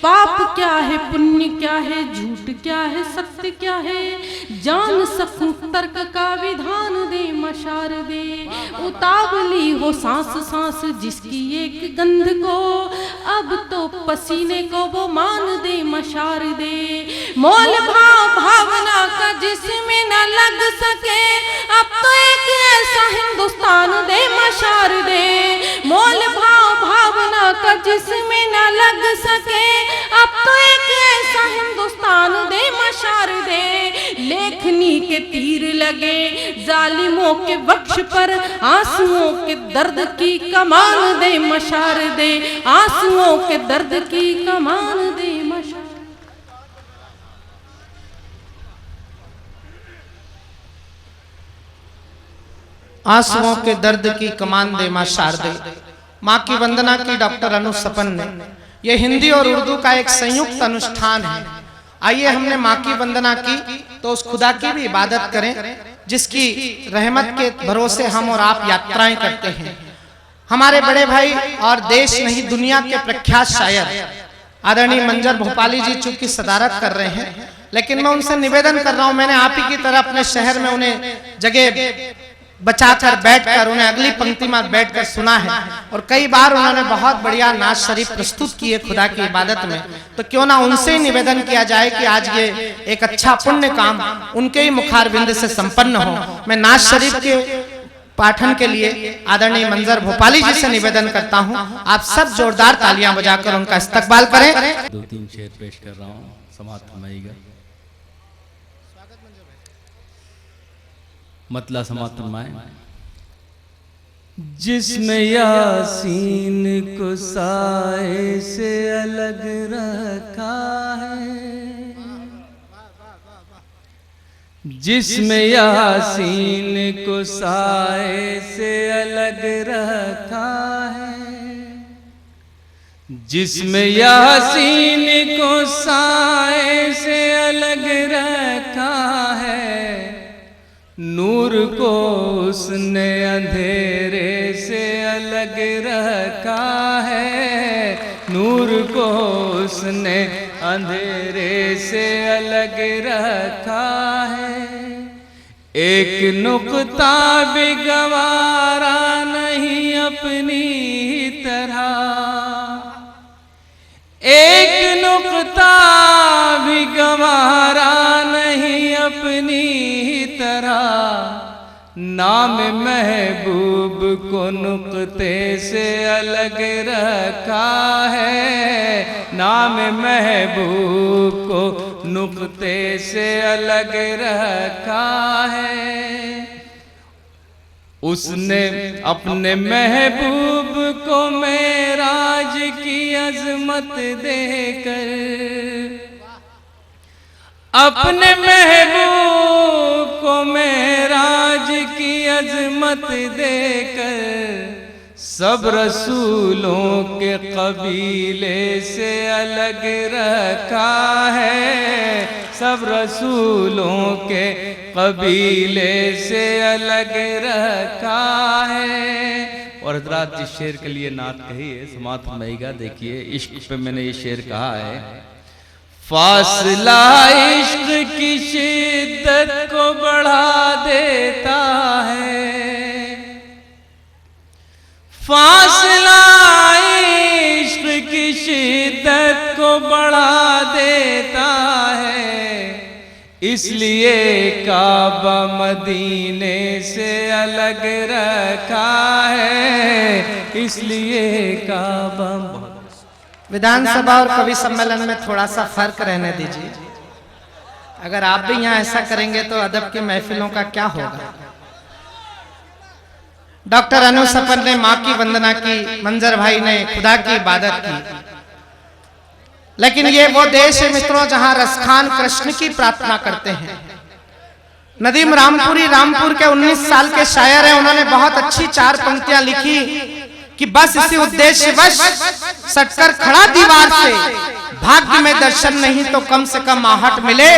पाप क्या है, पुण्य क्या है, झूठ क्या है, सत्य क्या है, जान सकूं तर्क का विधान दे मां शारदे। उतावली हो सांस सांस जिसकी एक गंध को, अब तो पसीने को वो मान दे मां शारदे। मोल भाव भावना का जिसमें न लग सके, अब तो एक ऐसा हिंदुस्तान दे मां शारदे। मोल भाव भावना का का जिसमें न लग सके। अब तो एक ऐसा हिंदुस्तान दे मशार दे, लेखनी के तीर लगे जालिमों के वक्ष पर, आंसुओं के दर्द की कमान दे मशार दे, आंसुओं के दर्द की कमान दे मशार। आंसुओं के दर्द की कमान दे मां शारदे। मां की वंदना की डॉक्टर अनु सपन ने। यह हिंदी और उर्दू का एक संयुक्त अनुष्ठान है। आइए हमने मां की वंदना की तो उस खुदा की भी इबादत करें जिसकी रहमत के भरोसे हम और आप यात्राएं करते हैं। हमारे बड़े भाई और देश नहीं दुनिया के प्रख्यात शायर आदरणीय मंजर भोपाली जी चूंकि सदारत कर रहे हैं, लेकिन मैं उनसे निवेदन कर रहा हूं, मैंने आप ही की तरह अपने शहर में उन्हें जगह बचाकर बैठकर उन्हें अगली पंक्ति में बैठकर सुना है और कई बार उन्होंने बहुत बढ़िया नाज शरीफ प्रस्तुत किए खुदा की इबादत में। तो क्यों ना उनसे ही निवेदन किया जाए कि आज ये एक अच्छा पुण्य काम उनके ही मुखारविंद से संपन्न हो। मैं नाज शरीफ के पाठन के लिए आदरणीय मंजर भोपाली जी से निवेदन करता हूं, आप सब जोरदार तालियां बजाकर उनका इस्तकबाल करें। 2-3 शेर पेश कर रहा हूं, समाप्त फरमाइएगा। मतला समाप्त फरमाएं। जिसमें यासीन को साए से अलग रखा है, जिसमें यासीन को साए से अलग रखा है, जिसमें यासीन को साए से अलग रखा है, नूर को उसने अंधेरे से अलग रखा है, नूर को उसने अंधेरे से अलग रखा है। एक नुक्ता भी गवारा नहीं अपनी तरह, एक नुक्ता भी गवारा नहीं अपनी तरह, नाम महबूब को नुक्ते से अलग रखा है, नाम महबूब को नुक्ते से अलग रखा है। उसने अपने महबूब को मेराज की अजमत देकर, अपने महबूब को मेराज की अजमत देकर, सब रसूलों के कबीले से अलग रखा है, सब रसूलों के कबीले से अलग रखा है। और हजरात जिस शेर के लिए नात कही है समाप्त फरमाइएगा। देखिए इश्क पे मैंने ये शेर कहा है, फासला इश्क की शिद्दत को बढ़ा देता है, फासला इश्क की शिद्दत को बढ़ा देता है, इसलिए काबा मदीने से अलग रखा है, इसलिए काबा। विधानसभा और कवि सम्मेलन में थोड़ा सा फर्क रहने दीजिए। अगर आप भी यहाँ ऐसा करेंगे तो अदब की महफिलों का क्या होगा। डॉक्टर अनु सपन ने माँ की वंदना की, मंजर भाई ने खुदा की इबादत की, लेकिन ये वो देश है मित्रों जहां रसखान कृष्ण की प्रार्थना करते हैं। नदीम रामपुरी रामपुर के 19 साल के शायर हैं, उन्होंने बहुत अच्छी 4 पंक्तियां लिखी कि बस इसी उद्देश्य वश सटकर खड़ा दीवार से, भाग्य में दर्शन नहीं तो कम से कम आहट मिले,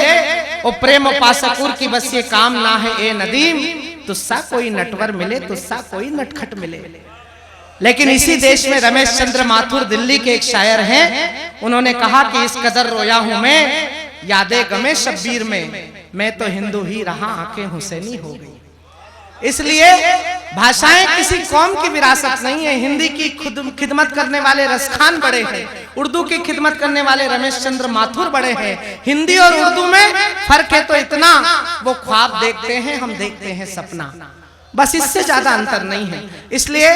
ओ प्रेम उपासकुर की बस ये काम ना है ए नदीम, तुस्सा कोई नटवर मिले, तुस्सा कोई नटखट मिले। लेकिन इसी देश में रमेश चंद्र माथुर दिल्ली के एक शायर हैं, उन्होंने कहा कि इस कदर रोया हूं मैं यादें गमे शब्बीर में, मैं तो हिंदू ही रहा आंखें हुसैनी हो गई। इसलिए भाषाएं किसी कौम की विरासत नहीं है। हिंदी की खिदमत करने वाले रसखान बड़े हैं, उर्दू की खिदमत करने वाले रमेश चंद्र माथुर बड़े हैं। हिंदी और उर्दू में फर्क है तो इतना, वो ख्वाब देखते हैं हम देखते हैं सपना। बस इससे ज्यादा अंतर नहीं है। इसलिए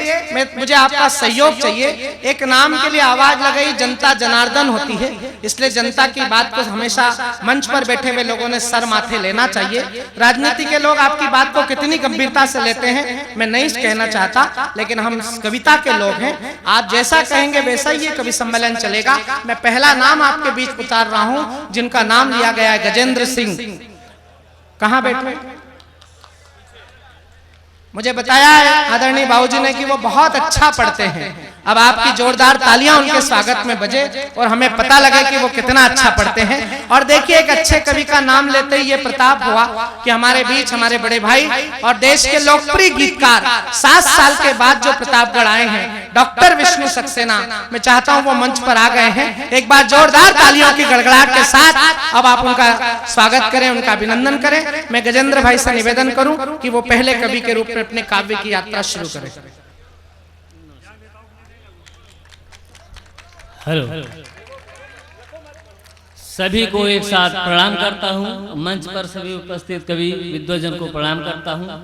मुझे आपका सहयोग चाहिए। एक नाम के लिए आवाज लगाई, जनता जनार्दन होती है, इसलिए जनता की बात को हमेशा मंच पर बैठे हुए लोगों ने सर माथे लेना चाहिए। राजनीति के लोग आपकी बात को कितनी गंभीरता से लेते हैं मैं नहीं कहना चाहता, लेकिन हम कविता के लोग हैं, आप जैसा कहेंगे वैसा ही ये कवि सम्मेलन चलेगा। मैं पहला नाम आपके बीच उतार रहा हूं, जिनका नाम लिया गया है गजेंद्र सिंह। कहां बैठे? मुझे बताया है आदरणीय बाबूजी ने कि वो बहुत अच्छा पढ़ते हैं। अब आपकी जोरदार तालियां उनके स्वागत में बजे और हमें पता लगे कि वो कितना अच्छा पढ़ते हैं। और देखिए, एक अच्छे कवि का नाम लेते ही ये प्रताप हुआ कि हमारे बीच हमारे बड़े भाई और देश के लोकप्रिय गीतकार 7 साल के बाद जो प्रतापगढ़ आए हैं, डॉक्टर विष्णु सक्सेना, मैं चाहता हूं वो मंच पर आ गए हैं। एक बार जोरदार तालियों की गड़गड़ाहट के साथ अब आप उनका स्वागत करें, उनका अभिनंदन करें। मैं गजेंद्र भाई से निवेदन करूं कि वो पहले कवि के रूप में अपने काव्य की यात्रा शुरू करें। हेलो, सभी को एक साथ प्रणाम करता हूं। मंच पर सभी उपस्थित कवि विद्वजन को प्रणाम करता हूं।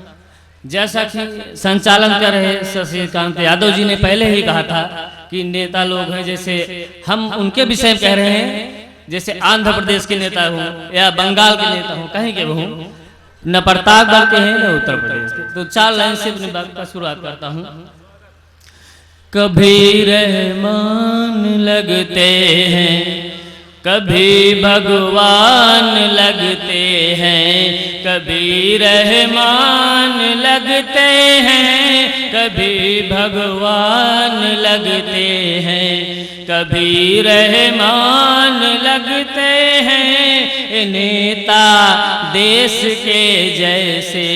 जैसा कि संचालन कर रहे शशिकांत यादव जी ने पहले ही कहा था कि नेता लोग हैं, जैसे हम उनके विषय में कह रहे हैं, जैसे आंध्र प्रदेश के नेता हूँ या बंगाल के नेता हूँ, कहीं के हूँ, न प्रतापगढ़ के हैं न उत्तर प्रदेश के। तो 4 लाइन से अपनी बात का शुरुआत करता हूँ। कभी रहमान लगते हैं, कभी भगवान लगते हैं, कभी रहमान लगते हैं, कभी भगवान लगते हैं, कभी रहमान लगते हैं। नेता देश के जैसे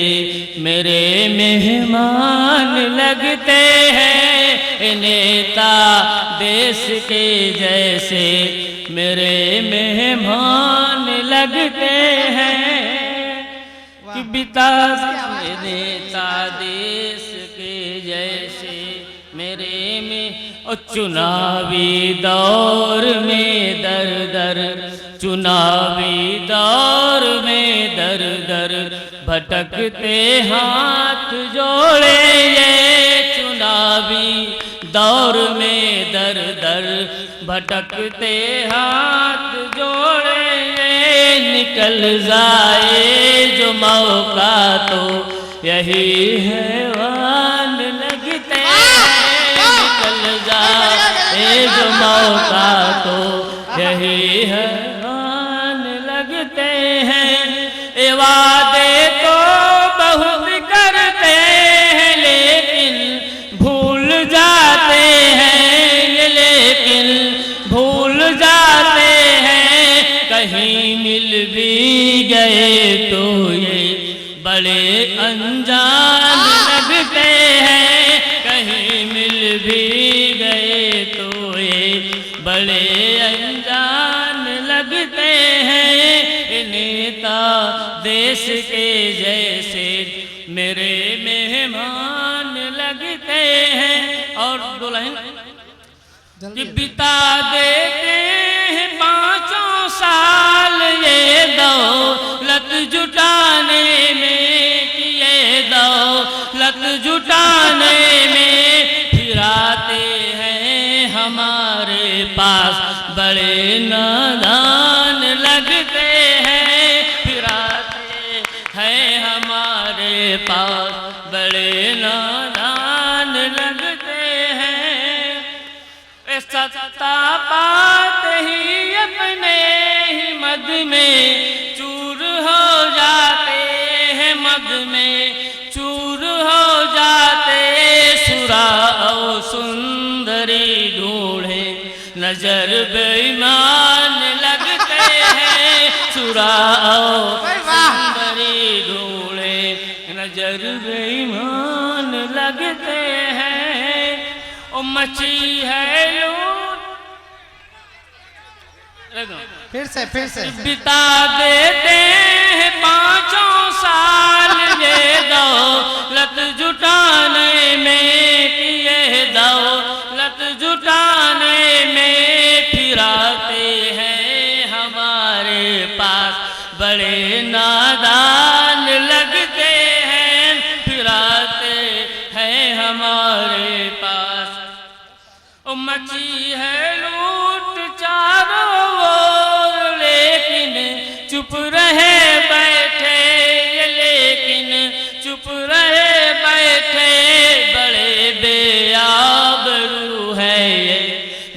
मेरे मेहमान लगते हैं, नेता देश के जैसे मेरे मेहमान लगते हैं। कि पिता नेता देश के जैसे मेरे में, और चुनावी दौर में दर दर, चुनावी दौर में दर दर भटकते हाथ जोड़े, ये चुनावी दौर में दर दर भटकते हाथ जोड़े। निकल जाए जो मौका तो यही हैवान लगते हैं, निकल जाए जो मौका तो यही हैवान लगते हैं। ए वादे तो बहुत करते हैं लेकिन भूल जाते हैं, लेकिन भूल जाते हैं। कहीं मिल भी गए तो ये बड़े अनजान लगते हैं, कहीं मिल भी गए तो ये बड़े अनजान लगते हैं। नेता देश के जैसे मेरे मेहमान लगते हैं। और 2 लाइन बिता देते हैं 5 साल ये दौलत जुटाने में, ये दौलत जुटाने में, फिर आते हैं हमारे पास बड़े नादान लगते हैं, फिर आते हैं हमारे पास बड़े नादान लगते हैं। सत्ता पाते ही अपने ही मद में चूर हो जाते हैं, मद में चूर हो जाते। सुराओ सुंदरी ढूंढे नजर बेईमान लगते हैं, सुराओ सुंदरी ढूंढे नजर बेईमान लगते हैं। ओ मची है लूट, फिर से बिता देते हैं 5 साल ये दौलत जुटाने में, ये दौलत जुटाने में, फिर आते हैं हमारे पास बड़े नादान लगते हैं, फिर आते मची है लूट चारों ओर, लेकिन चुप रहे बैठे, लेकिन चुप रहे बैठे, बड़े बेआबरू है ये,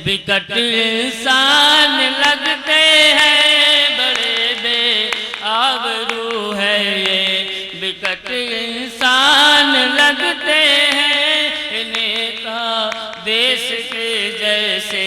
विकट इंसान लगते हैं, बड़े बेआबरू है ये, विकट इंसान लगते हैं। नेता देश के जैसे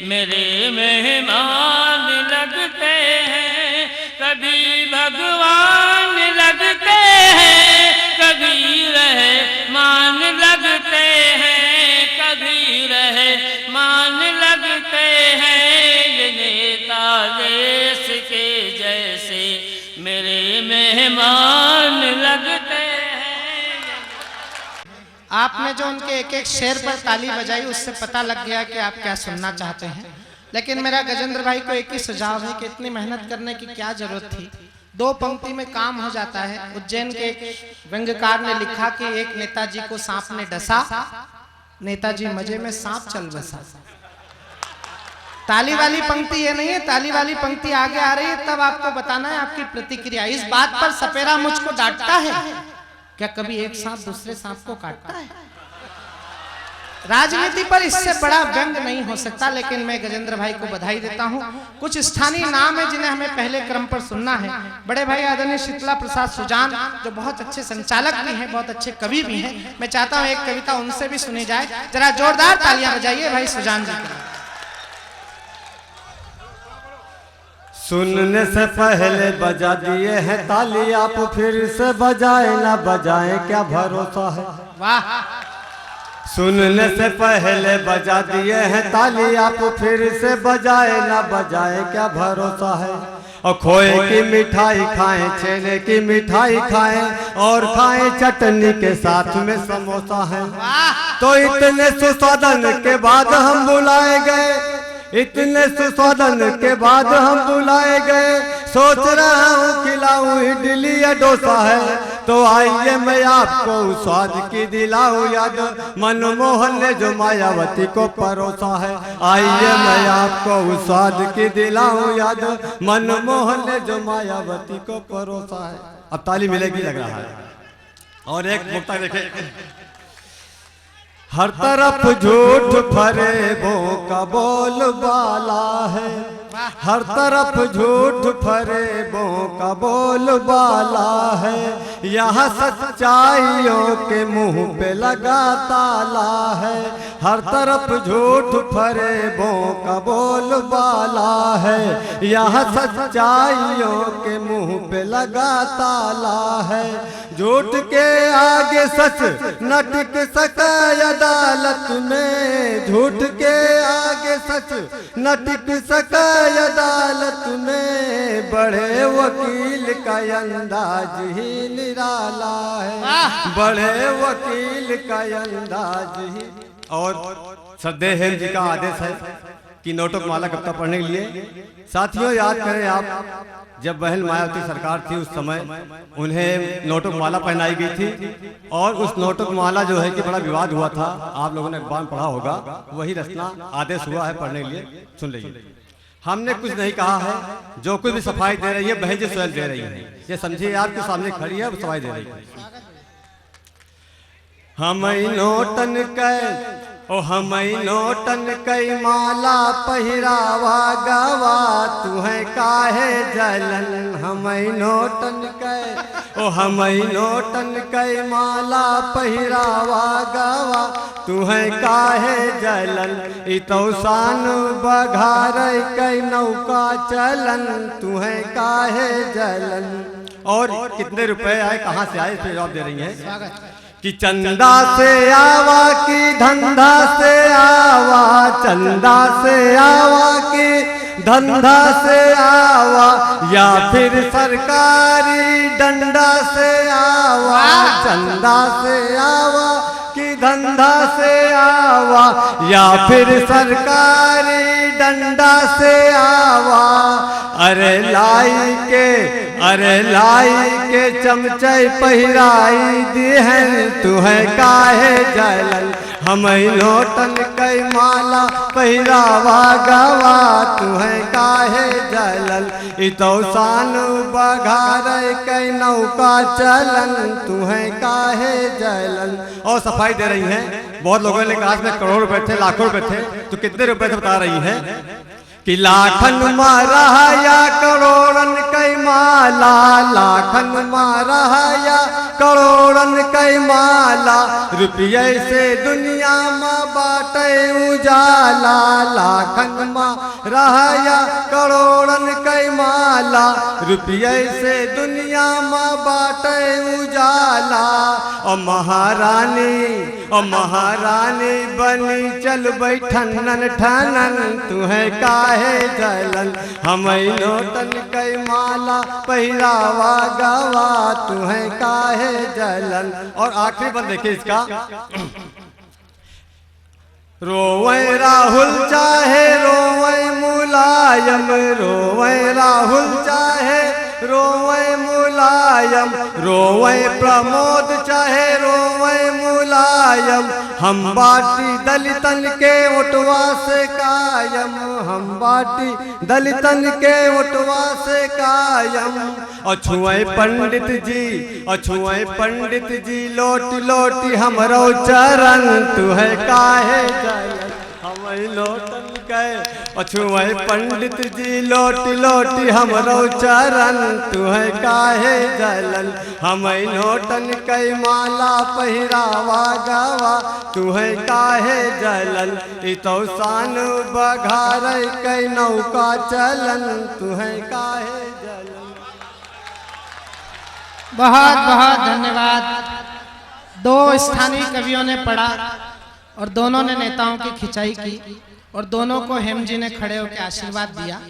मेरे मेहमान लगते हैं, कभी भगवान लगते हैं, कभी रहमान लगते हैं, कभी रहमान लगते हैं। ये नेता देश के जैसे मेरे मेहमान लगते हैं। आपने जो उनके एक एक शेर पर ताली बजाई, उससे पता लग गया कि आप क्या सुनना चाहते हैं। लेकिन मेरा गजेंद्र भाई को एक ही सुझाव है कि इतनी मेहनत करने की क्या जरूरत थी, 2 पंक्ति में काम हो जाता है। उज्जैन के एक व्यंग्यकार ने लिखा कि एक नेताजी को सांप ने डसा, नेताजी मजे में सांप चल बसा। ताली वाली पंक्ति ये नहीं है, ताली वाली पंक्ति आगे आ रही है, तब आपको बताना है आपकी प्रतिक्रिया। इस बात पर सपेरा मुझको डांटता है, क्या कभी एक सांप दूसरे सांप को काटता है? राजनीति पर इससे बड़ा व्यंग नहीं हो सकता। लेकिन मैं गजेंद्र भाई को बधाई देता हूं। कुछ स्थानीय नाम है जिन्हें हमें पहले क्रम पर सुनना है। बड़े भाई आदरणीय शीतला प्रसाद सुजान, जो बहुत अच्छे संचालक भी हैं, बहुत अच्छे कवि भी हैं। मैं चाहता हूं एक कविता उनसे भी सुनी जाए। जरा जोरदार तालियां बजाइए भाई सुजान जी के। सुनने से पहले बजा दिए हैं ताली, आप फिर से बजाए ना बजाए क्या भरोसा है। वाह। सुनने से पहले बजा दिए हैं ताली, आप फिर से बजाए ना बजाए क्या भरोसा है। और खोए की मिठाई खाएं, छेने की मिठाई खाएं, और खाएं चटनी के साथ में समोसा है। तो इतने सुस्वादन के बाद हम बुलाए गए, इतने सुस्वादन के बाद हम बुलाए गए, सोच रहा हूँ खिलाऊं इडली या डोसा है। तो आइए मैं आपको उस स्वाद की दिलाऊं याद, मनमोहन ने जो मायावती को परोसा है। आइए मैं आपको उस स्वाद की दिलाऊं याद, मनमोहन ने जो मायावती को परोसा है। अब ताली मिलेगी लग रहा है। और एक मुक्ता देखे, हर तरफ झूठ फरेबों का बोलबाला है, हर तरफ झूठ फरेबों का बोलबाला है। यहाँ सच्चाइयों के मुंह पे लगा ताला है, हर तरफ झूठ फरेबों का बोलबाला है। यहाँ सच्चाइयों के मुंह पे लगा ताला है। झूठ के आगे सच न टिक सका अदालत में, झूठ के आगे सच न टिक सका अदालत में। बड़े वकील का अंदाज ही निराला है, बड़े वकील का अंदाज ही। और सदैव हेम जी का आदेश है कि नोटों की माला कविता पढ़ने के लिए। साथियों याद करें आप, जब बहन मायावती सरकार थी उस समय उन्हें नोटों की माला पहनाई गई थी, और उस नोटों की माला जो है कि बड़ा विवाद हुआ था। आप लोगों ने अखबार में पढ़ा होगा, वही रचना आदेश हुआ है पढ़ने के लिए, सुन लीजिए। हमने कुछ नहीं कहा है, जो कुछ भी सफाई दे रही है बहन जी स्वयं दे रही है। ये समझिए आपके सामने खड़ी है, वो सफाई दे रही है। हम नोटन के ओ हम नोटन कई माला पहिरावा गवा, तुहे काहे जलन। हम नोटन के ओ हम नोटन कई माला पहिरावा गवा, तुहे काहे जलन। इतो सान बघार कई नौका चलन, तुहे काहे जलन। और कितने रुपए आए, कहाँ से आए, इस पे जवाब दे रही है कि चंदा से आवा कि धंधा से आवा, चंदा से आवा कि धंधा से आवा, या फिर सरकारी डंडा से आवा। चंदा से आवा कि धंधा से आवा, या फिर सरकारी डंडा से आवा। अरे लाई के चमचे पहिराई दी है, तुहे काहे जलन। हम लोटन कई माला पहिरावा गवा तुहे काहे जलल इतो सान बघार कई नौका चलन तुहे काहे जलन। और सफाई दे रही हैं, बहुत लोगों ने कहा में करोड़ रुपए थे, लाखों रुपए थे, तो कितने रुपए थे बता रही हैं कि लाखन मारा या करोड़न कई माला, लाखन मारा या करोड़न कई माला, रुपये से दुनिया में बाटे उजाला, लाखन मारा या करोड़न कई माला, रुपये से दुनिया में बाटे उजाला। और महारानी बनी चल बैठनन ठनन तुहे काहे जलन, हम लोटन कई माला पहिरावा गवा तुहे काहे जलन। और आखिरी बंद देखिए इसका, रोवे राहुल चाहे रोवे मुलायम, रोवे राहुल चाहे रोवे मुलायम, रोवे प्रमोद चाहे रोवे मुलायम, हम बाटी दलितन के उठवा से कायम, हम बाटी दलितन के उठवा से कायम। अछुए पंडित जी, अछुए पंडित जी लोटी लोटी हमरो चरण तुहे काहे जलन, हम लोटन के अछुए पंडित जी लोटी लोटी हमरो चरण तुहे काहे जलन, हम लोटन कई माला पहिरावा गवा तुहे काहे जलन, इतो सान बघार कई नौका चलन तुहे काहे जलन। बहुत बहुत धन्यवाद। दो स्थानीय कवियों ने पढ़ा और दोनों ने नेताओं की खिंचाई की और दोनों को हेम जी ने खड़े होकर आशीर्वाद दिया।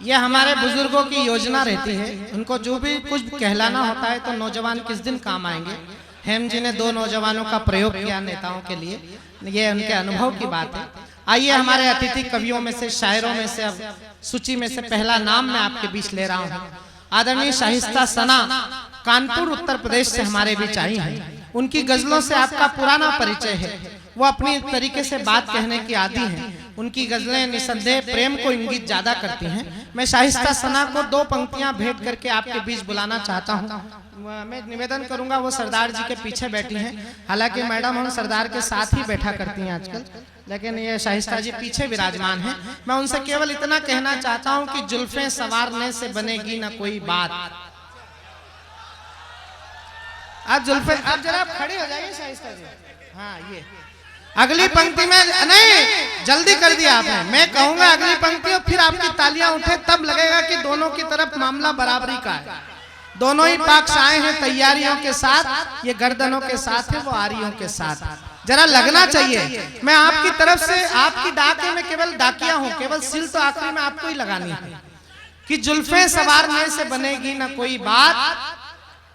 ये हमारे बुजुर्गों की योजना रहती है, उनको जो भी कुछ कहलाना होता है तो नौजवान किस दिन काम आएंगे। हेम जी ने दो नौजवानों का प्रयोग किया नेताओं के लिए, ये उनके अनुभव की बात है। आइए हमारे अतिथि कवियों में से, शायरों में से, अब सूची में से पहला नाम मैं आपके बीच ले रहा हूँ। आदरणीय शाहिस्ता सना कानपुर उत्तर प्रदेश से हमारे बीच आई हैं। उनकी गजलों से आपका पुराना परिचय है, वो अपनी तरीके से बात कहने की आदी हैं। उनकी गजलें निसंदेह प्रेम को इंगित ज्यादा करती हैं। मैं शाहिस्ता सना को दो पंक्तियां भेंट करके आपके बीच बुलाना चाहता हूं। मैं निवेदन करूंगा, वो सरदार जी के पीछे बैठी हैं, हालांकि मैडम हम सरदार के साथ ही बैठा करती हैं आजकल, लेकिन ये शाहिस्ता जी पीछे विराजमान हैं। मैं उनसे केवल इतना कहना चाहता हूं कि जुल्फें संवारने से बनेगी ना कोई बात। आप जुल्फे, आप जरा खड़े हो जाइए शाहिस्ता जी। हाँ, ये अगली पंक्ति में नहीं, जल्दी कर दिया आपने। मैं कहूंगा अगली पंक्ति और फिर आपकी तालियां उठे, तब लगेगा कि दोनों की तरफ मामला बराबरी का है। दोनों ही पक्ष आए हैं तैयारियों के साथ, ये गर्दनों के साथ है, वो आरियों के साथ। जरा लगना चाहिए। मैं आपकी तरफ से, आपकी डाके में केवल डाकिया हूं, केवल सिल तो आखिरी में आपको ही लगानी है कि जुल्फें सवारने से बनेगी ना कोई बात,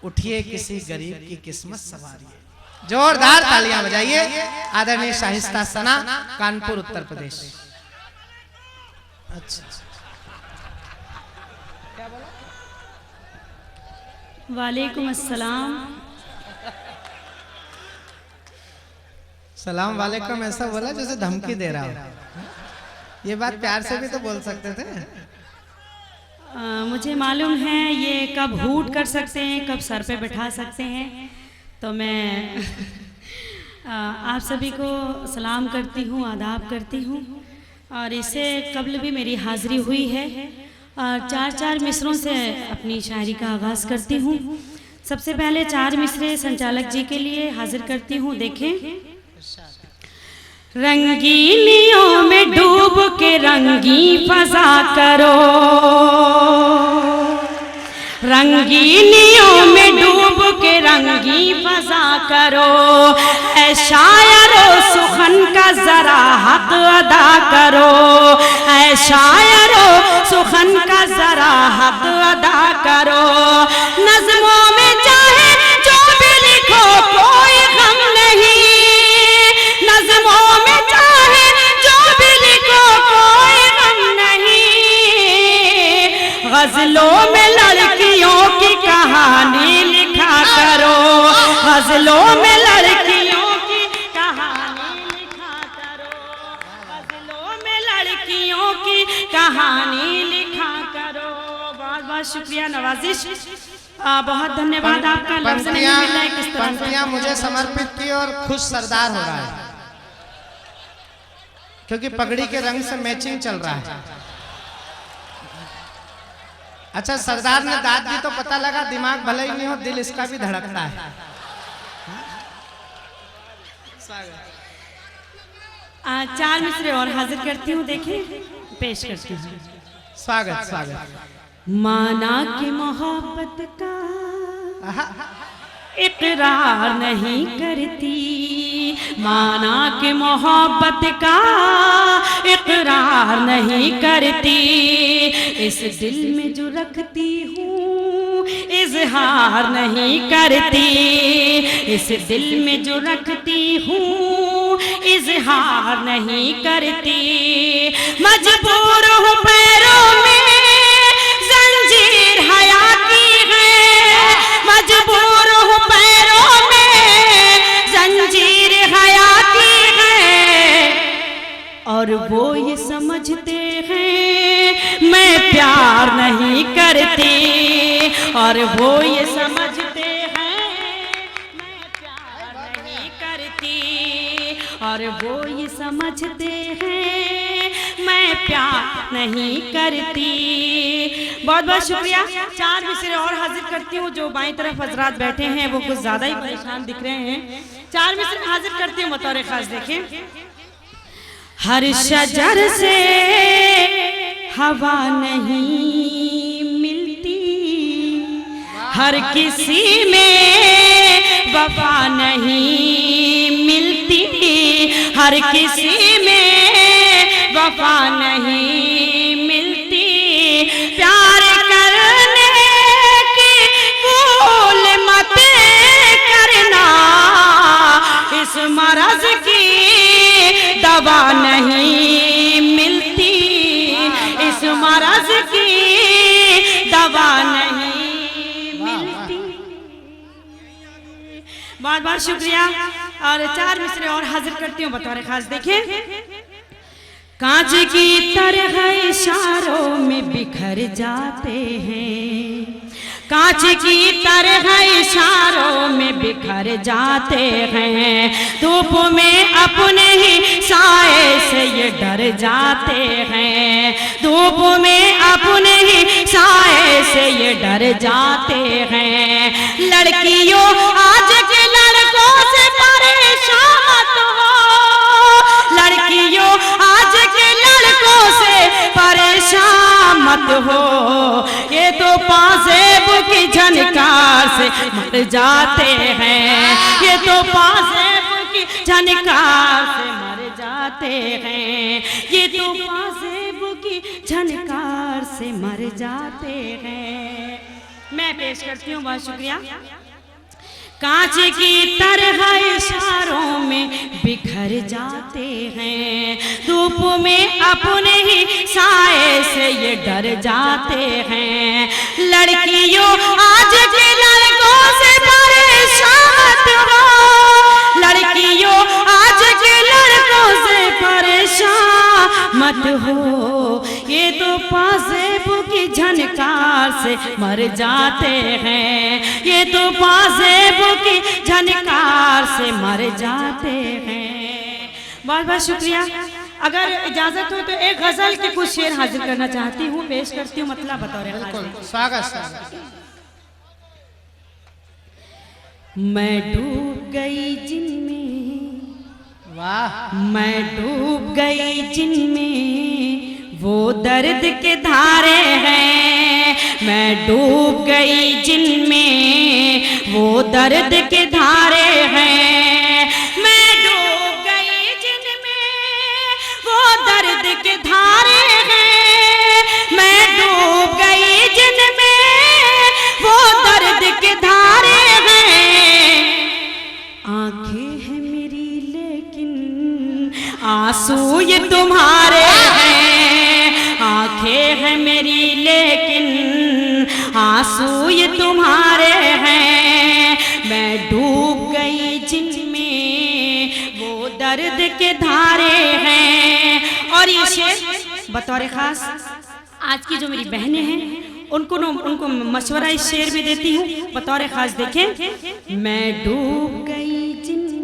उठिए किसी गरीब की किस्मत सवारिए। जोरदार तालियां बजाइए। आदरणीय शाहिस्ता सना, कानपुर उत्तर प्रदेश। अच्छा, वालेकुम अस्सलाम। सलाम वालेकुम ऐसा बोला जैसे धमकी दे रहा हो। ये बात प्यार से भी तो बोल सकते थे। मुझे मालूम है ये कब हूट कर सकते हैं, कब सर पे बैठा सकते हैं, तो मैं आप सभी को सलाम करती हूँ, आदाब करती हूँ। और इससे कबल भी मेरी हाज़िरी हुई है और चार मिसरों से अपनी शायरी का आगाज़ करती हूँ। सबसे पहले 4 मिसरे संचालक जी के लिए हाजिर करती हूँ। देखें, रंगीनियों में डूब के रंगी फजा करो, रंगीनियों में डूब के रंगी फजा करो, ऐ शायरो सुखन का जरा हक अदा करो, ऐ शायरो सुखन का जरा हक अदा करो। नज़्मों में चाहे जो भी लिखो कोई गम नहीं, नज़्मों में चाहे जो भी लिखो कोई गम नहीं, गज़लों में लड़कियों की कहानी लिखा करो, गज़लों में लड़कियों की कहानी कहानी लिखा करो। बहुत बहुत शुक्रिया नवाजिश, बहुत धन्यवाद आपका। लफ्ज़ नहीं मिल रहा है किस तरह से पंक्तियां मुझे समर्पित की और खुश सरदार हो रहा है क्योंकि पगड़ी के रंग से मैचिंग चल रहा है। अच्छा, सरदार ने दाद दी तो पता लगा दिमाग भले ही नहीं हो, दिल इसका भी धड़कता है। चार मिसरे और हाजिर करती हूँ, देखिए पेश करती हूँ। स्वागत स्वागत। माना कि मोहब्बत का इकरार नहीं करती, माना कि मोहब्बत का इकरार नहीं करती, इस दिल में जो रखती हूँ इजहार नहीं करती, इस दिल में जो रखती हूँ इजहार नहीं करती। मजबूर हूँ पैरों में जंजीर हयाती है, मजबूर हूँ पैरों में जंजीर हयाती है, और वो ये समझते हैं मैं प्यार नहीं करती, और वो ये समझते हैं मैं प्यार नहीं करती, और वो ये समझते हैं मैं प्यार नहीं करती। बहुत बहुत शुक्रिया। चार मिसरे और हाजिर करती हूँ। जो बाईं तरफ हजरात बैठे हैं वो कुछ ज्यादा ही परेशान दिख रहे हैं। चार मिसरे हाजिर करती हूँ बतौर खास, देखें। हर शजर से हवा नहीं मिलती, हर किसी में वफा नहीं मिलती, हर किसी में वफा नहीं मिलती, प्यार करने की भूल मत करना, इस मरज की दवा नहीं मिलती, इस मरज की दवा नहीं मिलती। बहुत बहुत शुक्रिया। और चार मिसरे और हाजिर करती हूँ बतौर खास, देखें। कांच की तरह इशारों में बिखर जाते हैं, कांच की तरह इशारों में बिखर जाते हैं, धूप में अपने ही साए से ये डर जाते हैं, धूप में अपने ही साए से ये डर जाते हैं। लड़कियों आज के लड़कों से परेशान मत हो, लड़कियों आज के लड़कों से परेशान मत हो, ये तो पासेब की झनकार से मर जाते हैं, ये तो पासेब की झनकार से मर जाते हैं, ये तो पासेब की झनकार से मर जाते हैं। मैं पेश करती हूँ, बहुत शुक्रिया। कांच की तरह इशारों में बिखर जाते हैं, धूप में अपने ही साए से ये डर जाते हैं। लड़कियों आज के लड़कों से परेशान हो, लड़कियों आज के लड़कों से परेशान मत हो, ये तो पासेब की झनकार से मर जाते हैं, ये तो पासेब की झनकार से मर जाते हैं। बहुत बहुत शुक्रिया। अगर इजाजत हो तो एक गजल के कुछ शेर हाजिर करना चाहती हूँ, पेश करती हूँ, मतलब बतौर स्वागत। मैं डूब गई जिनमें, वाह, मैं डूब गई जिनमें वो दर्द के धारे हैं, मैं डूब गई जिनमें वो दर्द के धारे हैं, मैं डूब गई जिनमें वो दर्द के धारे हैं, मैं डूब गई जिनमें वो दर्द के धारे हैं। आंखें हैं मेरी लेकिन आंसू ये तुम्हारे हैं, आंखें हैं मेरी लेकिन आंसू ये तुम्हारे हैं, मैं डूब गई जिनमें वो दर्द के धारे हैं। और ये शेर बतौर खास आज की जो मेरी बहनें हैं उनको मशवरा इस शेर में देती हूँ बतौर खास। देखें, मैं डूब गई जिनमें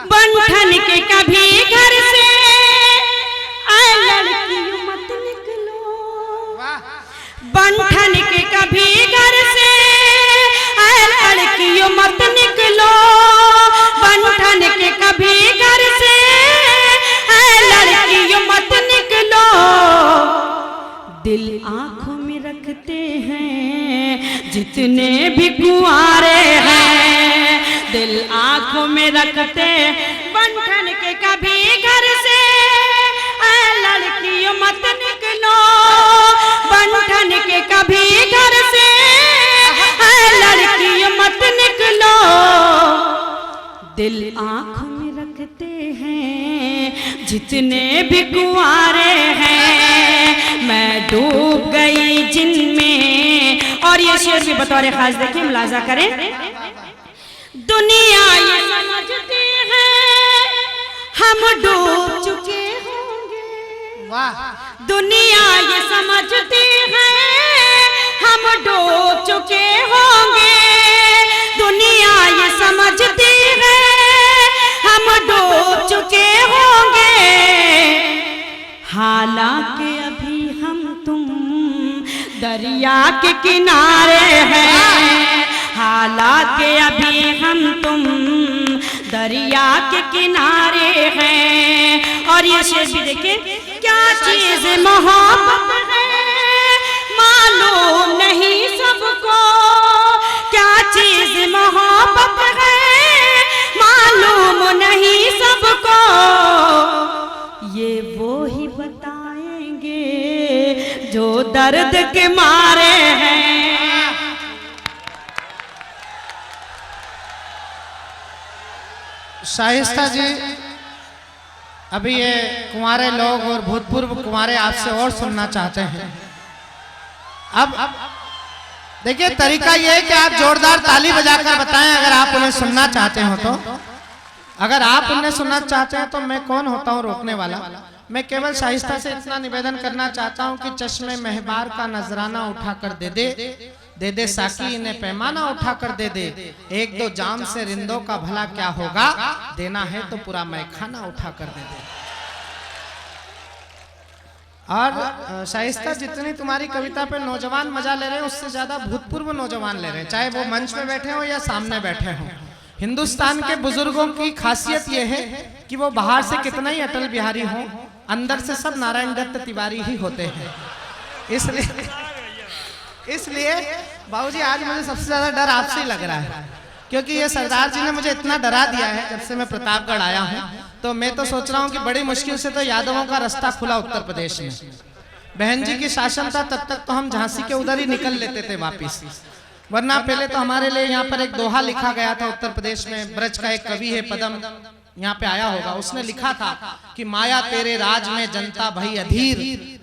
बंधन के कभी घर से आए लड़कियों मत निकलो, बंधन के कभी घर से आए लड़कियों मत निकलो, बंधन के कभी घर से आए लड़कियों मत निकलो। दिल आंखों में रखते हैं जितने भी कुंवारे हैं, दिल आंखों में रखते बंधन के कभी घर से आए लड़कियों मत निकलो, बंधन के कभी घर से आए लड़कियों मत निकलो। दिल आंखों में रखते हैं जितने भी कुंवारे हैं, मैं डूब गई जिनमें। और ये शेर भी बतौर खास देखिए, मुलाजा करें। दुनिया ये समझती है हम डूब चुके होंगे, दुनिया ये समझती है हम डूब चुके होंगे, दुनिया ये समझती है हम डूब चुके होंगे। हालांकि अभी हम तुम दरिया के किनारे हैं, हालांकि अभी हम तुम दरिया के किनारे हैं। और ये शेर भी देखें, क्या चीज मोहब्बत है मालूम नहीं सबको, क्या चीज मोहब्बत है मालूम नहीं सबको, ये वो ही बताएंगे जो दर्द के मारे हैं। शाइस्ता जी, अभी ये कुंवारे लोग और भूतपूर्व कुंवारे आपसे और सुनना चाहते हैं। अब देखिए, तरीका ये है कि आप जोरदार ताली बजाकर बताएं अगर आप उन्हें सुनना चाहते हो तो। अगर आप उन्हें सुनना चाहते हैं तो मैं कौन होता हूँ रोकने वाला। मैं केवल शाइस्ता से इतना निवेदन करना चाहता हूँ कि चश्मे महबार का नजराना उठाकर दे दे साकी इन्हें पैमाना उठाकर दे दे, एक दो जाम से रिंदों का भला क्या होगा, देना है तो पूरा मैखाना उठाकर दे दे। और शाइस्ता, जितनी तुम्हारी कविता पे नौजवान मजा ले रहे हैं उससे ज्यादा भूतपूर्व नौजवान ले रहे हैं, चाहे वो मंच में बैठे हो या सामने बैठे हो। हिंदुस्तान के बुजुर्गों की खासियत यह है कि वो बाहर से कितना ही अटल बिहारी हो, अंदर से सब नारायण दत्त तिवारी ही होते हैं। इसलिए बाबूजी आज मुझे सबसे ज्यादा डर आपसे ही लग रहा है, क्योंकि ये सरदार जी ने मुझे इतना डरा दिया है जब से मैं प्रतापगढ़ आया हूँ। तो मैं तो सोच रहा हूँ कि बड़ी मुश्किल से तो यादवों का रास्ता खुला उत्तर प्रदेश में। बहन जी की शासन था तब तक तो हम झांसी के उधर ही निकल लेते थे वापिस, वरना पहले तो हमारे लिए यहाँ पर एक दोहा लिखा गया था उत्तर प्रदेश में। ब्रज का एक कवि है पदम, यहाँ पे आया होगा, उसने लिखा था कि माया तेरे राज में जनता भई अधीर।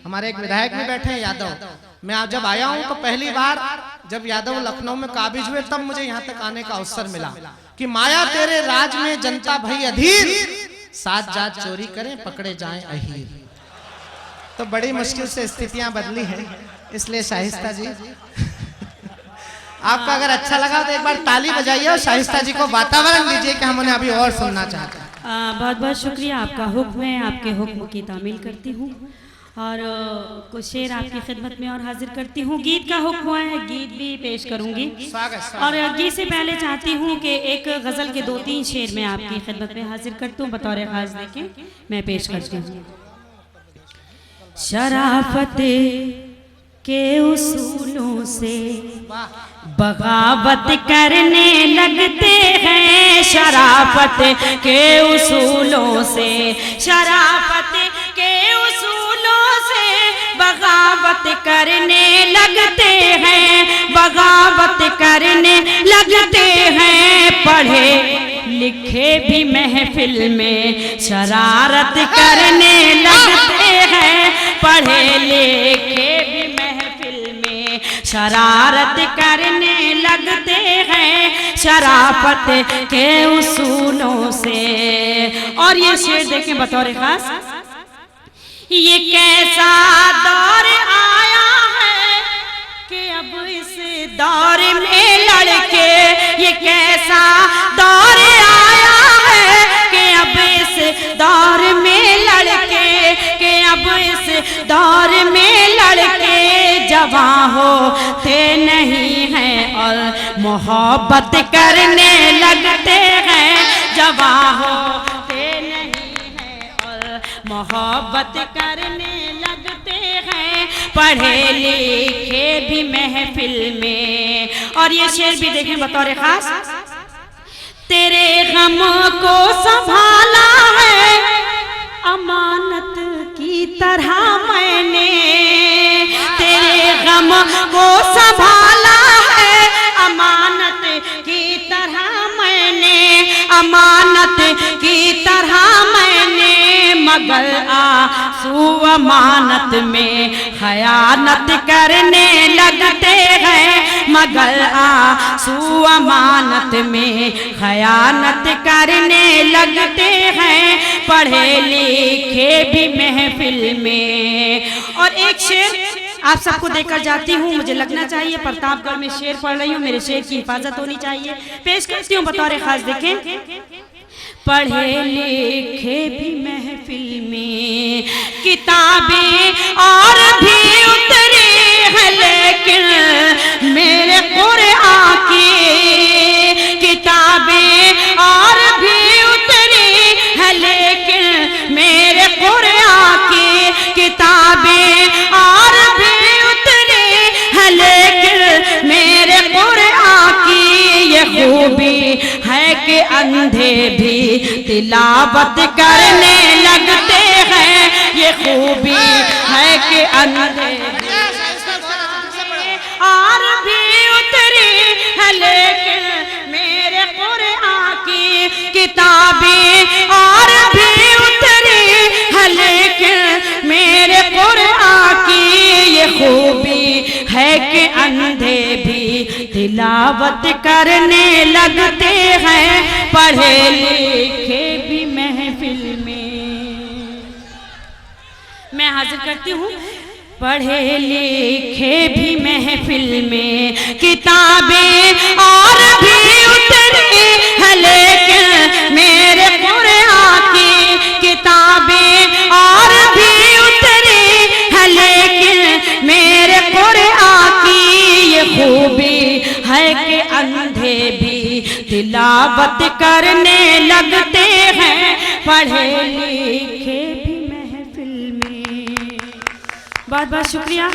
हमारे एक विधायक भी बैठे हैं यादव। मैं आज जब आया हूँ तो पहली बार जब यादव लखनऊ में काबिज हुए तब मुझे यहाँ तक आने का अवसर मिला कि माया तेरे राज में जनता भई अधीर, सात जात चोरी करें पकड़े जाएं अहीर। तो बड़ी मुश्किल से स्थितियां बदली हैं। इसलिए शाइस्ता जी, आपका अगर अच्छा लगा तो एक बार ताली बजाइए और शाइस्ता जी को वातावरण दीजिए कि हम उन्हें अभी और सुनना चाहते हैं। बहुत बहुत शुक्रिया, आपका हुक्म है, आपके हुक्म की तामील करती हूँ और कुछ शेर आपकी खिदमत में और हाजिर करती हूँ। गीत का हुक्म है, गीत भी पेश करूँगी। और गीत से पहले चाहती हूँ कि एक गज़ल के 2-3 शेर में आपकी खिदमत में हाजिर करती हूँ बतौर खास। देखें, मैं पेश करती हूँ। शराफत के उसूलों से बगावत करने लगते हैं, शराफत के उसूलों से, शराफत के उसूलों से बगावत करने लगते हैं, बगावत करने लगते हैं। पढ़े लिखे भी महफिल में शरारत करने लगते हैं, पढ़े लिखे भी महफिल में शरारत करने लगते हैं, शराफत के उसूलों से। और ये शेर देखें बतौर खास, ये कैसा दौर आया है कि अब इस दौर में लड़के, ये कैसा दौर आया है कि अब इस दौर में लड़के, कि अब इस दौर में लड़के जवां होते नहीं हैं और मोहब्बत करने लगते हैं, जवां होते नहीं हैं और मोहब्बत करने लगते हैं, पढ़े लिखे भी महफिल में। और ये शेर भी देखें बतौर खास, तेरे गम को संभाला है अमानत की तरह मैंने, तेरे गम को संभाला है अमानत की तरह मैंने, अमानत की तरह मैंने, मगर आंसू अमानत में खयानत करने लगते हैं, मगर आंसू अमानत में खयानत करने लगते हैं, पढ़े लिखे भी महफिल में। और एक शेर आप सबको देकर जाती हूँ, मुझे लगना चाहिए प्रतापगढ़ में शेर पढ़ रही हूँ, मेरे शेर की हिफाजत होनी चाहिए, पेश करती हूँ बतौर खास। देखें, पढ़े लिखे भी महफिल में किताबें और भी उतरी है, लेकिन मेरे कुरान की किताबें और भी उतरी है, लेकिन मेरे कुरान की किताबें और भी उतरी है, लेकिन मेरे कुरान की ये खूबी है कि अंधे भी तिलावत करने लगते हैं, ये खूबी है कि अंधे और भी उतरी है, लेकिन मेरे कुरान की किताबें और भी उतरी है, लेकिन मेरे कुरान की ये खूबी है कि अंधे भी तिलावत करने लगते हैं, पढ़े लिखे भी महफिल में। मैं हाजिर करती हूँ, पढ़े लिखे भी महफिल में किताबें और भी उतरी है, लेकिन मेरे कुरान की किताबें और भी उतरी है, लेकिन मेरे कुरान की ये खूबी है कि अंधे भी तिलावत करने लगते हैं, पढ़े लिखे भी महफिल में। बहुत बहुत शुक्रिया।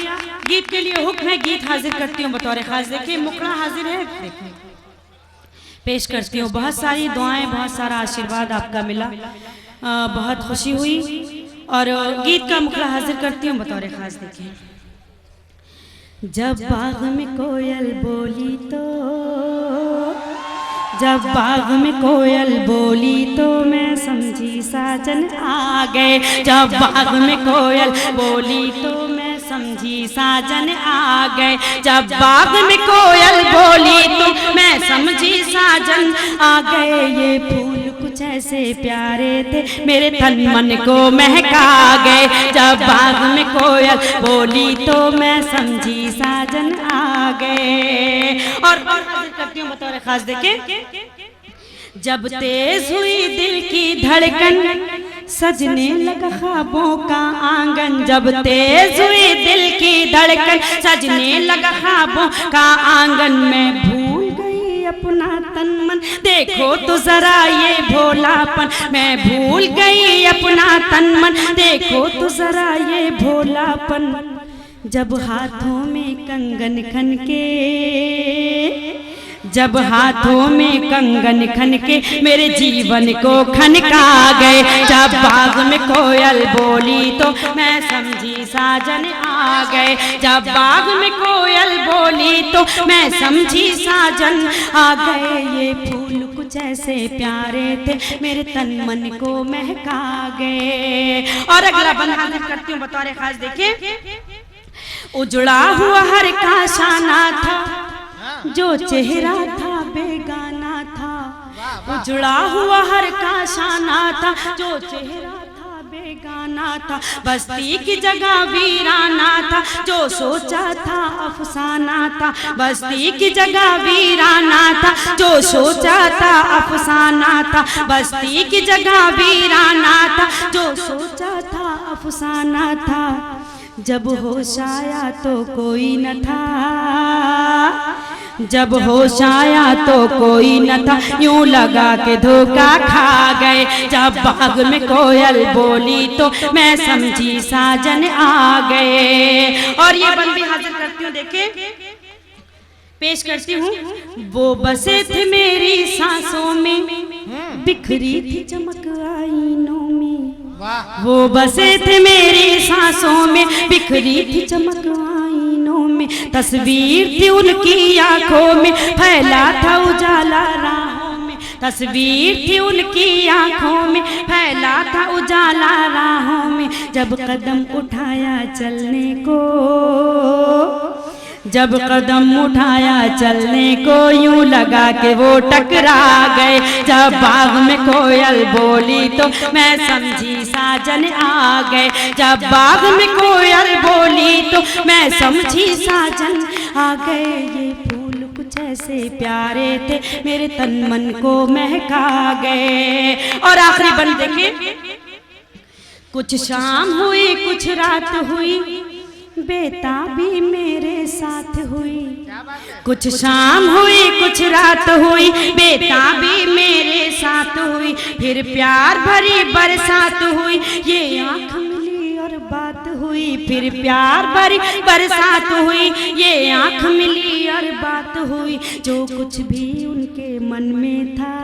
गीत के लिए हुक्म है, गीत हाजिर करती हूँ बतौर खास। देखिए मुखड़ा हाजिर है, देखिए पेश करती हूँ। बहुत सारी दुआएं, बहुत सारा आशीर्वाद आपका मिला, बहुत खुशी हुई। और गीत का मुखड़ा हाजिर करती हूँ बतौर खास। देखिए, जब बाग में कोयल बोली तो, जब बाग में कोयल बोली तो मैं समझी साजन आ गए, जब बाग में कोयल बोली तो मैं समझी साजन आ गए, जब बाग में कोयल बोली तो मैं समझी साजन आ गए। ये फूल कुछ ऐसे प्यारे थे मेरे तन मन को महका गए, जब बाग में कोयल बोली तो मैं समझी साजन आ गए। और करती हूँ बतौर खास। देखें, जब तेज हुई दिल की धड़कन सजने लगा ख्वाबों का आंगन, जब तेज हुई दिल की धड़कन सजने लगा ख्वाबों का आंगन, मैं भूल गई अपना तन मन, देखो तो जरा ये भोलापन, मैं भूल गई अपना तन मन, देखो तो जरा ये भोलापन। जब हाथों में कंगन खन के, जब हाथों में कंगन खन के मेरे जीवन को खनका गए, जब बाग में कोयल बोली तो मैं समझी साजन आ गए, जब बाग में कोयल बोली तो मैं समझी साजन आ गए। ये फूल कुछ ऐसे प्यारे थे मेरे तन मन को महका गए। और अगला बंद हाजिर करती हूँ बतौर खास। देखिए, उजड़ा हुआ हर का शाना था, जो चेहरा था बेगाना था, उजड़ा हुआ हर का शाना था, जो चेहरा था बेगाना ठिकाना था, बस्ती की जगह वीराना था, जो सोचा था अफसाना था। बस्ती की जगह वीराना था, जो सोचा था अफसाना था। बस्ती की जगह वीराना था, जो सोचा था अफसाना था। जब होश आया तो कोई न था, जब होश आया तो कोई न था, यूं लगा के धोखा खा गए। जब बाग में कोयल बोली तो मैं समझी साजन आ गए। और ये बंद भी हाजिर करती हूँ, देखे पेश करती हूँ। वो बसे थे मेरी सांसों में, बिखरी थी चमक आईनों में। वो बसे थे मेरी सांसों में, बिखरी थी चमक आईनों में। तस्वीर थी उनकी आंखों में, फैला था उजाला राहों में। तस्वीर थी उनकी आंखों में, फैला था उजाला राहों में। जब कदम उठाया चलने को, जब कदम उठाया चलने को, यूं लगा के वो टकरा गए। जब बाग में कोयल बोली तो मैं समझी साजन आ गए। जब बाग में कोयल बोली तो मैं समझी साजन आ गए। ये फूल कुछ ऐसे प्यारे थे, मेरे तन मन को महका गए। और आखिरी बंद देखिए। कुछ शाम हुई कुछ रात हुई, बेताबी मेरे साथ हुई। कुछ शाम हुई कुछ रात हुई, बेताबी मेरे साथ हुई। फिर प्यार भरी बरसात हुई, ये आँख मिली और बात हुई। फिर प्यार भरी बरसात हुई, ये आँख मिली और बात हुई। जो कुछ भी उनके मन में था,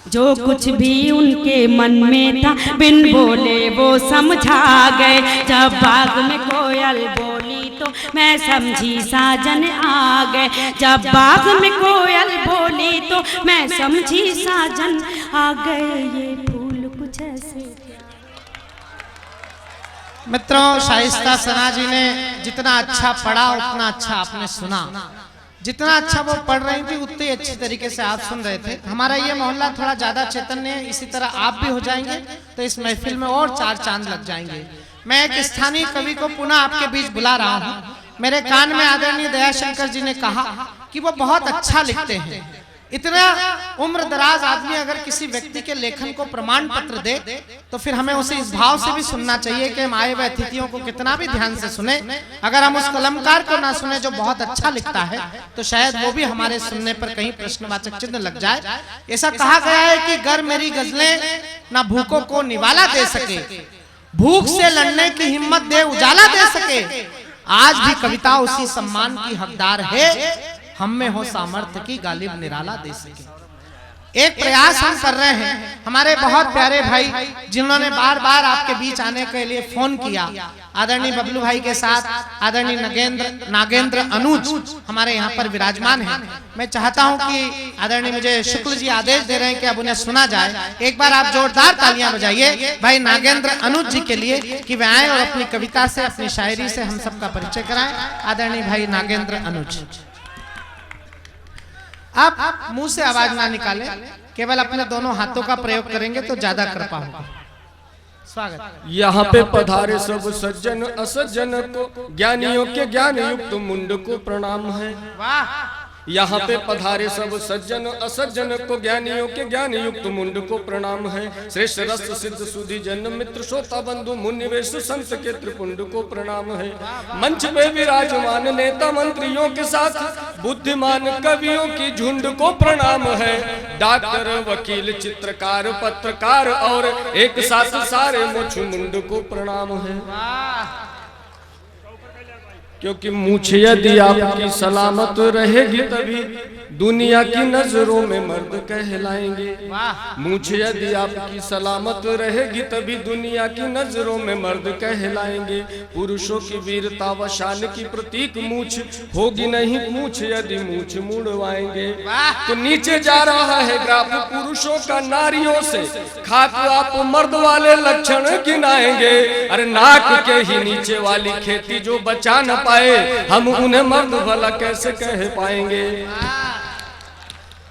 जो कुछ भी उनके मन में था, बिन बोले वो समझा गए। जब बाग में कोयल बोली तो मैं समझी साजन आ गए। जब बाग में कोयल बोली तो मैं समझी साजन आ गए। ये फूल कुछ ऐसे। मित्रों, शाइस्ता सना जी ने जितना अच्छा पढ़ा उतना अच्छा आपने सुना। जितना अच्छा वो पढ़ रही थी उतनी अच्छी तरीके से आप सुन रहे थे। हमारा ये मोहल्ला थोड़ा ज्यादा चैतन्य है, इसी तरह आप भी हो जाएंगे तो इस महफिल में और 4 चांद लग जाएंगे। मैं एक स्थानीय कवि को पुनः आपके बीच बुला रहा हूँ। मेरे कान में आदरणीय दयाशंकर जी ने कहा कि वो बहुत अच्छा लिखते हैं। इतना उम्र दराज आदमी अगर किसी व्यक्ति के लेखन को प्रमाण पत्र दे तो फिर हमें उसे इस भाव से भी सुनना चाहिए कि हम आए हुए अतिथियों को कितना भी ध्यान से सुने। अगर हम उस कलमकार को ना सुने जो बहुत अच्छा लिखता है तो शायद वो भी हमारे सुनने पर कहीं प्रश्नवाचक चिन्ह लग जाए। ऐसा कहा गया है कि गर मेरी गजलें ना भूखों को निवाला दे सके, भूख से लड़ने की हिम्मत दे उजाला दे सके। आज भी कविता उसी सम्मान की हकदार है, हम में हो सामर्थ्य की गालिब निराला दे सके। एक प्रयास हम कर रहे हैं। हमारे बहुत प्यारे भाई जिन्होंने बार बार आपके बीच आने के लिए फोन किया, आदरणीय बबलू भाई के साथ आदरणीय नागेंद्र अनुज हमारे यहाँ पर विराजमान हैं। मैं चाहता हूँ कि आदरणीय मुझे शुक्ल जी आदेश दे रहे हैं कि अब उन्हें सुना जाए। एक बार आप जोरदार तालियां बजाइए भाई नागेंद्र अनुज जी के लिए कि वे आए और अपनी कविता से, अपनी शायरी से हम सबका परिचय कराएं। आदरणीय भाई नागेंद्र अनुज, आप मुंह से आवाज ना निकालें, केवल अपने दोनों हाथों का प्रयोग करेंगे तो ज्यादा कृपा होगा। स्वागत। यहाँ पे पधारे सब सज्जन असज्जन को, ज्ञानियों के ज्ञान युक्त मुंड को प्रणाम है। वाह। यहाँ पे पधारे सब सज्जन असज्जन को, ज्ञानियों के ज्ञान युक्त मुंड को प्रणाम है। श्रेष्ठ रस सिद्ध सुधि जन मित्र श्रोता बंधु मुनिवेश संत के त्रिपुंड को प्रणाम है। मंच पे विराजमान नेता मंत्रियों के साथ बुद्धिमान कवियों की झुंड को प्रणाम है। डॉक्टर वकील चित्रकार पत्रकार और एक साथ सारे मुछ मुंड को प्रणाम है। क्योंकि मूछ यदि आपकी सलामत रहेगी तभी दुनिया की नजरों में मर्द कहलाएंगे। मूछ यदि आपकी सलामत रहेगी तभी दुनिया की नजरों में मर्द कहलाएंगे। पुरुषों की वीरता व शान की प्रतीक मूछ होगी नहीं मूछ यदि मूछ मुड़वाएंगे। तो नीचे जा रहा है ग्राफ पुरुषों का नारियों से, खाक आप मर्द वाले लक्षण गिनाएंगे। अरे नाक के ही नीचे वाली खेती जो बचा न पाए हम उन्हें मर्द भला कैसे कह पाएंगे।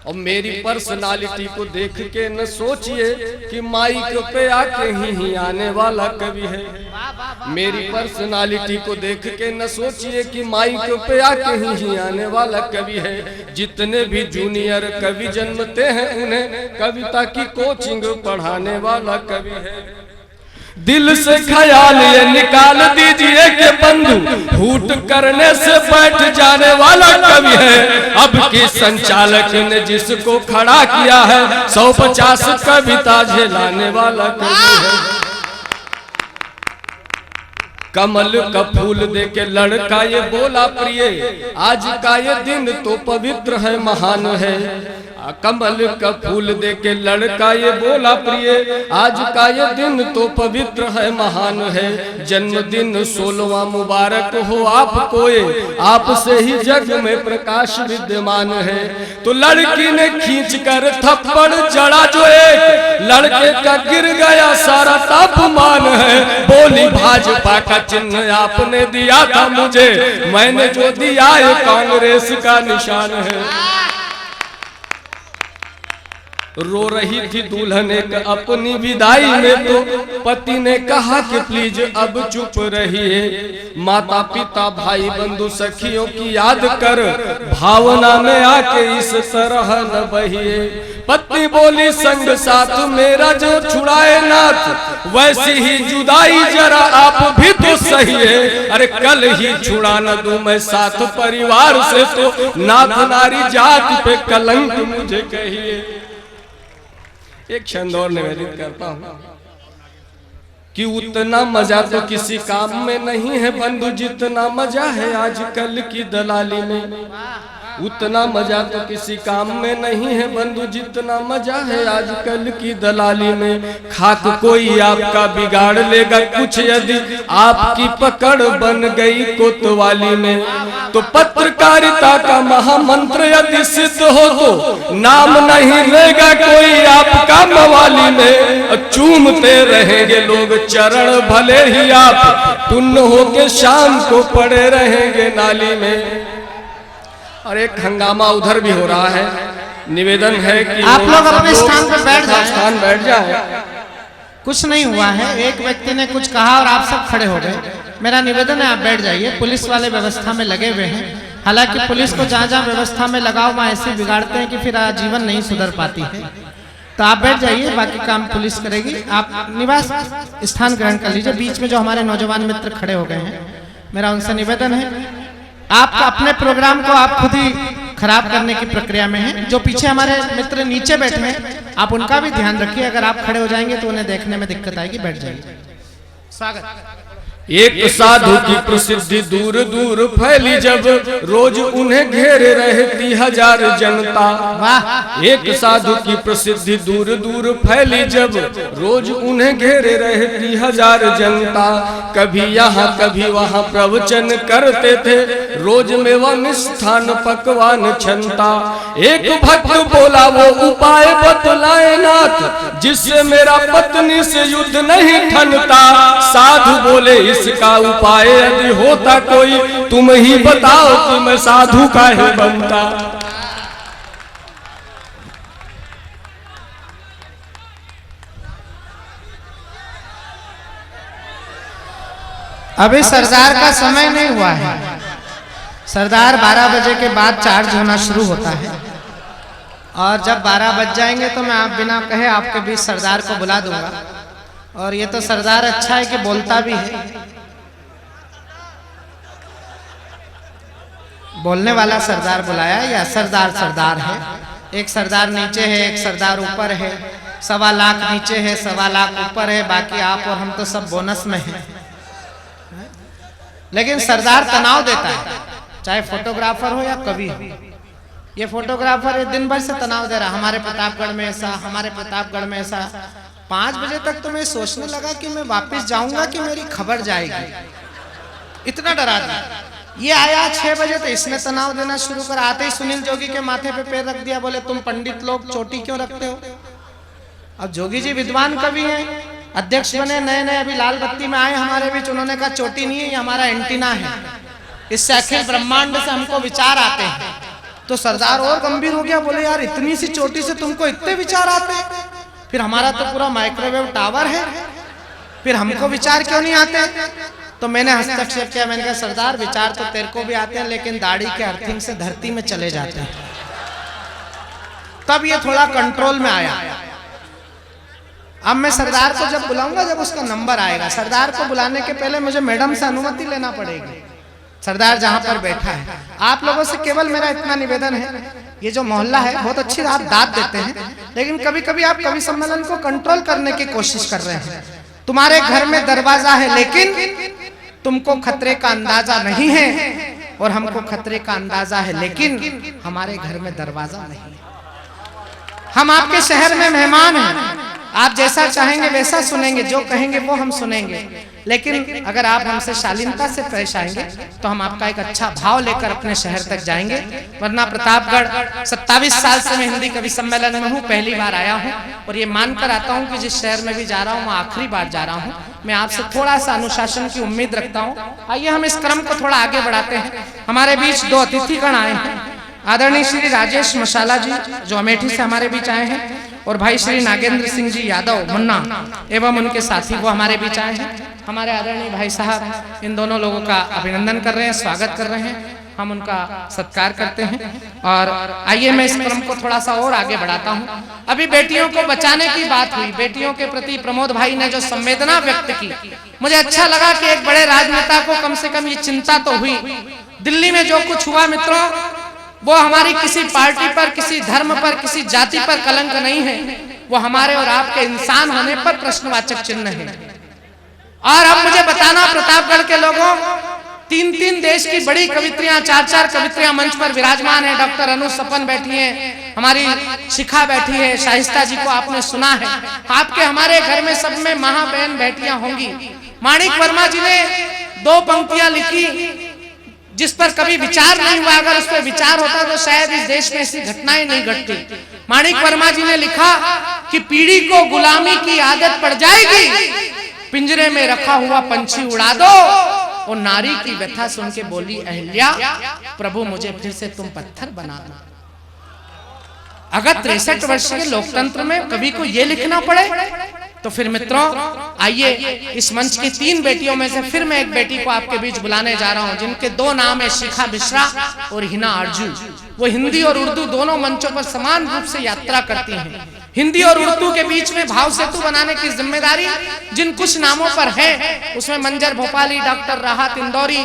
और मेरी पर्सनालिटी को देख के न सोचिए कि माइक पे आके ही आने वाला कवि है। मेरी पर्सनालिटी को देख के न सोचिए कि माइक पे आके ही आने वाला कवि है। जितने भी जूनियर कवि जन्मते हैं उन्हें कविता की कोचिंग पढ़ाने वाला कवि है। दिल से ख्याल ये निकाल दीजिए कि बंधु फूट करने से बैठ जाने वाला कवि है। अब के संचालक ने जिसको खड़ा किया है 150 कविता झेलाने वाला कवि है। कमल का फूल देके लड़का ये बोला प्रिय, आज का ये दिन तो पवित्र है महान है। कमल का फूल देके लड़का ये बोला प्रिय, आज का ये दिन तो पवित्र है महान है। जन्मदिन 16वां मुबारक हो आपको, आपसे ही जग में प्रकाश विद्यमान है। तो लड़की ने खींच कर थप्पड़ जड़ा जो एक लड़के का गिर गया सारा तापमान है। बोली भाजपा का चिन्ह आपने दिया था मुझे, मैंने जो दिया है कांग्रेस का निशान है। रो रही थी दुल्हन एक अपनी विदाई में, तो पति ने कहा कि प्लीज अब चुप रहिए। माता पिता भाई बंधु सखियों की याद कर भावना में आके इस तरह न बहिए। पत्नी बोली संग साथ मेरा जो छुड़ाए नाथ, वैसी ही जुदाई जरा आप भी तो सही है। अरे कल ही छुड़ा न दूं मैं साथ परिवार से, तो नाथ नारी जाति पे कलंक मुझे कहिए। एक छंद और निवेदित करता हूं कि उतना मजा तो किसी काम में नहीं है बंधु जितना मजा है आजकल की दलाली में। उतना मजा तो किसी काम में नहीं है बंधु जितना मजा है आजकल की दलाली में। खाक कोई आपका बिगाड़ लेगा कुछ यदि आपकी पकड़ बन गई कोतवाली में। तो पत्रकारिता का महामंत्र यदि सिद्ध हो तो नाम नहीं लेगा कोई आपका मवाली में। चूमते रहेंगे लोग चरण भले ही आप पुण्य होके शाम को पड़े रहेंगे नाली में। और एक हंगामा उधर भी हो रहा है। निवेदन है कि आप लोग अपने स्थान पर बैठ जाए। कुछ नहीं हुआ है, एक व्यक्ति ने कुछ कहा और आप सब खड़े हो गए। मेरा निवेदन है आप बैठ जाइए। पुलिस वाले व्यवस्था में लगे हुए हैं। हालांकि पुलिस को जहाँ जहाँ व्यवस्था में लगाओ वहाँ ऐसे बिगाड़ते हैं कि फिर आजीवन नहीं सुधर पाती है। तो आप बैठ जाइए, बाकी काम पुलिस करेगी। आप निवास स्थान ग्रहण कर लीजिए। बीच में जो हमारे नौजवान मित्र खड़े हो गए हैं, मेरा उनसे निवेदन है आप अपने प्रोग्राम को आप खुद ही खराब करने की प्रक्रिया में हैं। जो पीछे हमारे मित्र नीचे बैठे हैं आप उनका भी ध्यान रखिए। अगर आप खड़े हो जाएंगे तो उन्हें देखने में दिक्कत आएगी। बैठ जाइए। स्वागत। एक साधु की प्रसिद्धि दूर दूर फैली जब रोज उन्हें घेरे रहती हजार जनता। एक साधु की प्रसिद्धि दूर दूर फैली जब रोज उन्हें घेरे रहती हजार जनता। कभी यहाँ कभी वहाँ प्रवचन करते थे, रोज मेवा मिष्ठान पकवान छनता। एक भक्त बोला वो उपाय बतलाए नाथ, जिससे मेरा पत्नी से युद्ध नहीं ठनता। साधु बोले इसका उपाय यदि होता कोई तुम ही बताओ कि मैं साधु काहे बनता। अभी सरदार का समय नहीं हुआ है। सरदार 12 बजे के बाद चार्ज होना शुरू होता है और जब 12 बज जाएंगे तो मैं आप बिना कहे आपके बीच सरदार को बुला दूंगा। और ये तो सरदार अच्छा है कि बोलता भी है। बोलने वाला सरदार बुलाया या सरदार सरदार है। एक सरदार नीचे है, एक सरदार ऊपर है। 1.25 लाख नीचे है, 1.25 लाख ऊपर है। बाकी आप और हम तो सब बोनस में हैं। लेकिन सरदार तनाव देता है, चाहे फोटोग्राफर हो या कवि हो। ये फोटोग्राफर ये दिन भर से तनाव दे रहा, हमारे प्रतापगढ़ में ऐसा, हमारे प्रतापगढ़ में ऐसा। 5 बजे तक तो मैं सोचने लगा कि मैं वापस जाऊंगा कि मेरी खबर जाएगी। इतना डरा था। ये आया 6 बजे तो इसने तनाव देना शुरू कर। आते ही सुनील जोगी के माथे पे पैर रख दिया, बोले तुम पंडित लोग चोटी क्यों रखते हो। अब जोगी जी विद्वान कवि हैं, अध्यक्ष बने नए नए, अभी लाल बत्ती में आए हमारे बीच। उन्होंने कहा चोटी नहीं है, ये हमारा एंटीना है, इससे अखिल ब्रह्मांड से हमको विचार आते हैं। तो सरदार और गंभीर हो गया, बोले यार इतनी सी चोटी से तुमको इतने विचार आते हैं? फिर हमारा तो पूरा माइक्रोवेव टावर है, फिर हमको विचार क्यों नहीं आते? तो मैंने हस्तक्षेप किया, मैंने कहा सरदार विचार तो तेरे को भी आते हैं, लेकिन दाढ़ी के अर्थिंग से धरती में चले जाते हैं। तब ये थोड़ा कंट्रोल में आया। अब मैं सरदार को जब बुलाऊंगा, जब उसका नंबर आएगा, सरदार को बुलाने के पहले मुझे मैडम से अनुमति लेना पड़ेगी। सरदार जहां पर बैठा है, आप लोगों से केवल मेरा इतना निवेदन है, ये जो मोहल्ला है बहुत अच्छी आप दाद देते हैं, लेकिन कभी कभी आप कवि सम्मेलन को कंट्रोल करने की कोशिश कर रहे हैं। तुम्हारे घर में दरवाजा है, लेकिन तुमको खतरे का अंदाजा नहीं है, और हमको खतरे का अंदाजा है, लेकिन हमारे घर में दरवाजा नहीं है। हम आपके शहर में मेहमान हैं, आप जैसा चाहेंगे वैसा सुनेंगे, जो कहेंगे वो हम सुनेंगे, लेकिन अगर आप हमसे शालीनता से पेश आएंगे तो हम आपका एक अच्छा भाव लेकर अपने शहर तक जाएंगे। वरना प्रतापगढ़ 27 साल से मैं हिंदी कवि सम्मेलन में हूँ, पहली बार आया हूँ, और ये मानकर आता हूँ कि जिस शहर में भी जा रहा हूँ मैं आखिरी बार जा रहा हूँ। मैं आपसे थोड़ा सा अनुशासन की उम्मीद रखता हूँ। आइए हम इस क्रम को थोड़ा आगे बढ़ाते हैं। हमारे बीच 2 अतिथिगण आए हैं, आदरणीय श्री राजेश मशाला जी जो अमेठी से हमारे बीच आए हैं, और भाई श्री नागेंद्र सिंह जी यादव मुन्ना एवं उनके साथी वो हमारे बीच आए हैं। हमारे आदरणीय भाई साहब इन दोनों लोगों का अभिनंदन कर रहे हैं, स्वागत कर रहे हैं, हम उनका सत्कार करते हैं। और आइए मैं इस क्रम को थोड़ा सा और आगे बढ़ाता हूँ। अभी बेटियों को बचाने की बात हुई, बेटियों के प्रति प्रमोद भाई ने जो संवेदना व्यक्त की, मुझे अच्छा लगा कि एक बड़े राजनेता को कम से कम ये चिंता तो हुई। दिल्ली में जो कुछ हुआ मित्रों, वो हमारी किसी पार्टी पर, किसी धर्म पर, किसी जाति पर कलंक नहीं है, वो हमारे और आपके इंसान होने पर प्रश्नवाचक चिन्ह है। और अब मुझे बताना प्रतापगढ़ के लोगों, 3-3 देश की बड़ी कवित्रियां, 4-4 कवित्रियां मंच पर विराजमान है। डॉक्टर अनु सपन बैठी है, हमारी शिखा बैठी है, शाइस्ता जी को आपने सुना है, आपके हमारे घर में सब में महाबहन बेटियां होंगी। माणिक वर्मा जी ने 2 पंक्तियां लिखी जिस पर कभी विचार नहीं हुआ, अगर उस पर विचार होता तो शायद इस देश में ऐसी घटनाएं नहीं घटती। माणिक वर्मा जी ने लिखा कि पीढ़ी को गुलामी की आदत पड़ जाएगी, पिंजरे में रखा हुआ पंछी उड़ा दो। और नारी की व्यथा सुन के बोली अहिल्या, प्रभु मुझे फिर से तुम पत्थर बना दो। अगर 63 वर्ष के लोकतंत्र में कभी को ये लिखना पड़े तो फिर मित्रों आइए इस मंच की 3 बेटियों में से फिर मैं एक बेटी को आपके बीच बुलाने जा रहा हूं, जिनके 2 नाम है शिखा मिश्रा और हिना आरजू। वो हिंदी और उर्दू दोनों मंचों पर समान रूप से यात्रा करती हैं। हिंदी और उर्दू के बीच में भाव सेतु बनाने की जिम्मेदारी जिन कुछ नामों पर है, उसमें मंजर भोपाली, डॉक्टर राहत इंदौरी,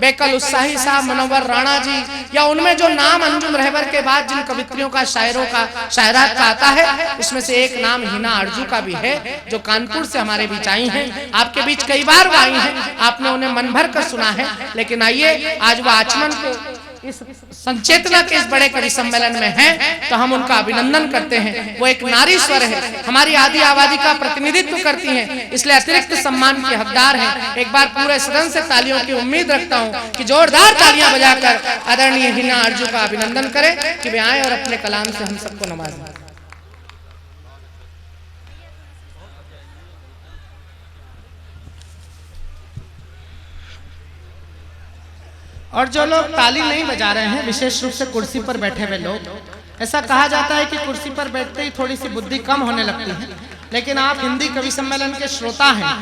बेकल उत्साही साहब, मनोवर राणा जी, या उनमें जो नाम अंजुम रहबर के बाद जिन कवित्रियों का, शायरों का, शायरात का आता है, उसमें से एक नाम हिना आरजू का भी है, जो कानपुर से हमारे बीच आई हैं। आपके बीच कई बार वो आई हैं, आपने उन्हें मन भर कर सुना है, लेकिन आइए आज वो आचमन को इस संचेतना के इस बड़े कवि सम्मेलन में है, तो हम उनका अभिनंदन करते हैं। वो एक नारी स्वर है, हमारी आदि आबादी का प्रतिनिधित्व करती हैं, इसलिए अतिरिक्त सम्मान के हकदार हैं। एक बार पूरे सदन से तालियों की उम्मीद रखता हूं कि जोरदार तालियां बजाकर आदरणीय हिना आरजू का अभिनंदन करें कि वे आए और अपने कलाम से हम सबको नवाजें। और जो लोग ताली नहीं बजा रहे हैं, विशेष रूप से कुर्सी पर बैठे हुए लोग, ऐसा कहा जाता है कि कुर्सी पर बैठते ही थोड़ी सी बुद्धि कम होने लगती है, लेकिन आप हिंदी कवि सम्मेलन के श्रोता हैं।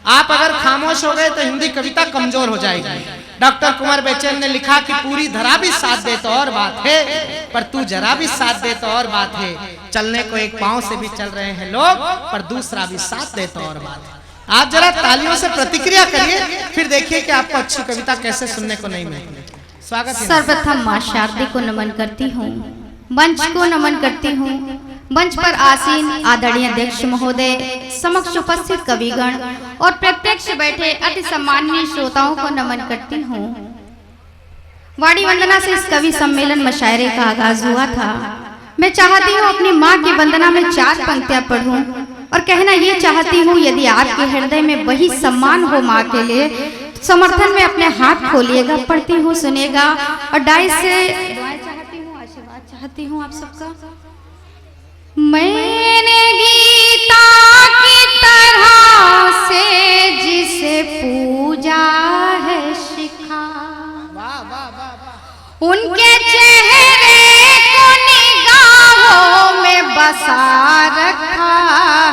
आप अगर खामोश हो गए तो हिंदी कविता कमजोर हो जाएगी। डॉक्टर कुंवर बेचैन ने लिखा कि पूरी धरा भी साथ दे तो और बात है, पर तू जरा भी साथ दे तो और बात है। चलने को एक पांव से भी चल रहे हैं लोग, पर दूसरा भी साथ दे तो और बात है। आप जरा तालियों से प्रतिक्रिया करिए, फिर देखिए कि आपको अच्छी कविता कैसे सुनने को नहीं मिलेगी। स्वागत है। सर्वप्रथम मां शारदे को नमन करती हूँ, मंच को नमन करती हूँ, मंच पर आसीन आदरणीय अध्यक्ष महोदय, समक्ष उपस्थित कविगण और प्रत्यक्ष बैठे अति सम्माननीय श्रोताओं को नमन करती हूँ। वाणी वंदना से इस कवि सम्मेलन मुशायरे का आगाज हुआ था। मैं चाहती हूँ अपनी माँ की वंदना में 4 पंक्तियां पढ़ूं और कहना ये चाहती हूँ, यदि आपके हृदय में वही सम्मान हो माँ के लिए, समर्थन में अपने हाथ खोलिएगा, पढ़ती हूँ सुनिएगा। और डाइस से दुआएं चाहती हूँ, आशीर्वाद चाहती हूँ आप सबका। मैंने गीता की तरह से जिसे पूजा है शिखा, उनके चेहरे बसा रखा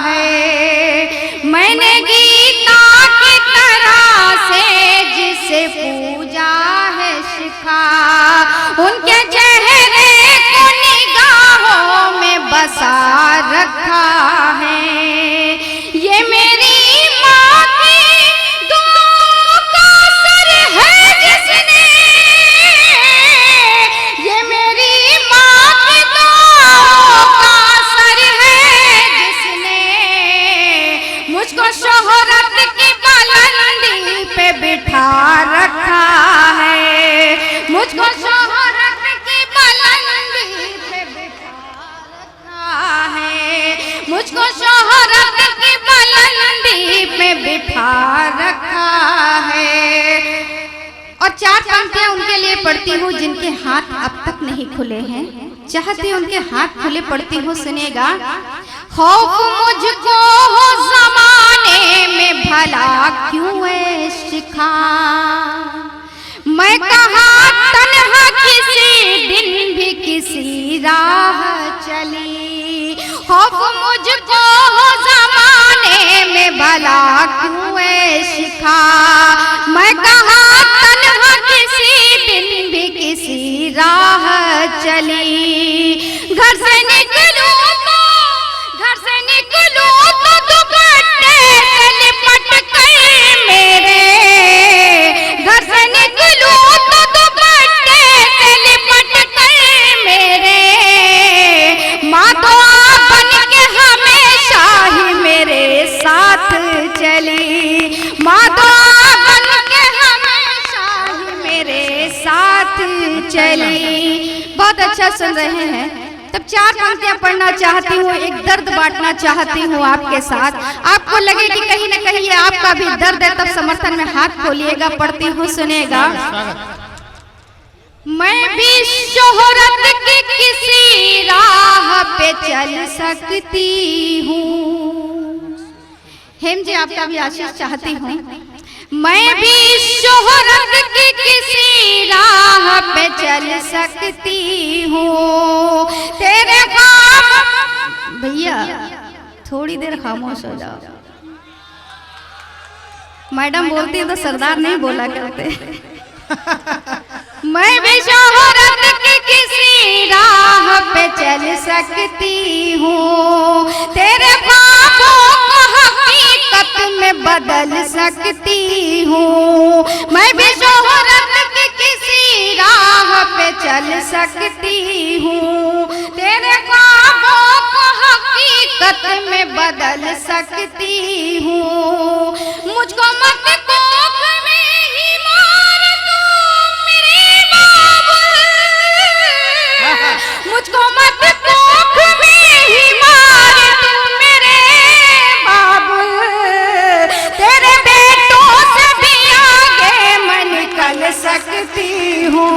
है। मैंने गीता की तरह से जिसे पूजा है सिखा, उनके चेहरे को निगाहों में बसा रखा है। ये मेरी माँ की दुआओं का असर है जिसने, ये मेरी माँ की दुआओं का असर है जिसने मुझको शोहरत की बुलंदी पे बिठा रखा है। मुझको शोहरत की बुलंदी पे बिठा रखा है। मुझको शोहरत की बुलंदी पे बिठा रखा है। और चार पंक्तियां उनके लिए पढ़ती हूँ जिनके हाथ अब तक नहीं खुले हैं, चाहती उनके हाथ खुले पढ़ती हूँ, सुनेगा। खौफ मुझको हो ज़माने में भला क्यों है शिखा, मैं कहाँ तन्हा किसी दिन भी किसी राह चली। खौफ मुझको हो ज़माने में भला क्यों है शिखा, मैं कहाँ तन्हा किसी दिन भी किसी राह चली। घर से निकलूं तो दुपट्टे से लिपट गए मेरे, घर से निकलूं तो दुपट्टे से लिपट गए मेरे। माँ तो आप बन के हमेशा ही मेरे साथ चली, माँ तो आप बन के हमेशा ही मेरे साथ चली। बहुत अच्छा सुन रहे हैं। तब चार पंक्तियां पढ़ना चाहती हूँ, एक दर्द बांटना चाहती हूँ आपके साथ। आपको लगे कि कहीं न कहीं ये आपका भी दर्द है, तब समर्थन में हाथ खोलिएगा, पढ़ती हूँ, सुनेगा। मैं भी शोहरत की किसी राह पे चल सकती हूँ। हेम जी आपका भी आशीष चाहती हूँ। मैं भी शोहरत की किसी राह पे चल सकती हूँ। तेरे ख्वाब, भैया थोड़ी देर खामोश हो जाओ। मैडम बोलती है तो सरदार नहीं बोला करते। मैं भी शोहरत की किसी राह पे चल सकती हूँ। तेरे ख्वाबों को हकीकत में बदल सकती हूँ। मैं भी शोहरत की किसी राह पे चल सकती हूँ। तेरे ख्वाबों को हकीकत में बदल सकती हूँ। मुझको मत कोख में ही मार दो मेरे बाबू, मुझको मत कोख में ही मार दो मेरे बाबू। तेरे बेटों से भी आगे मैं निकल सकती हूँ।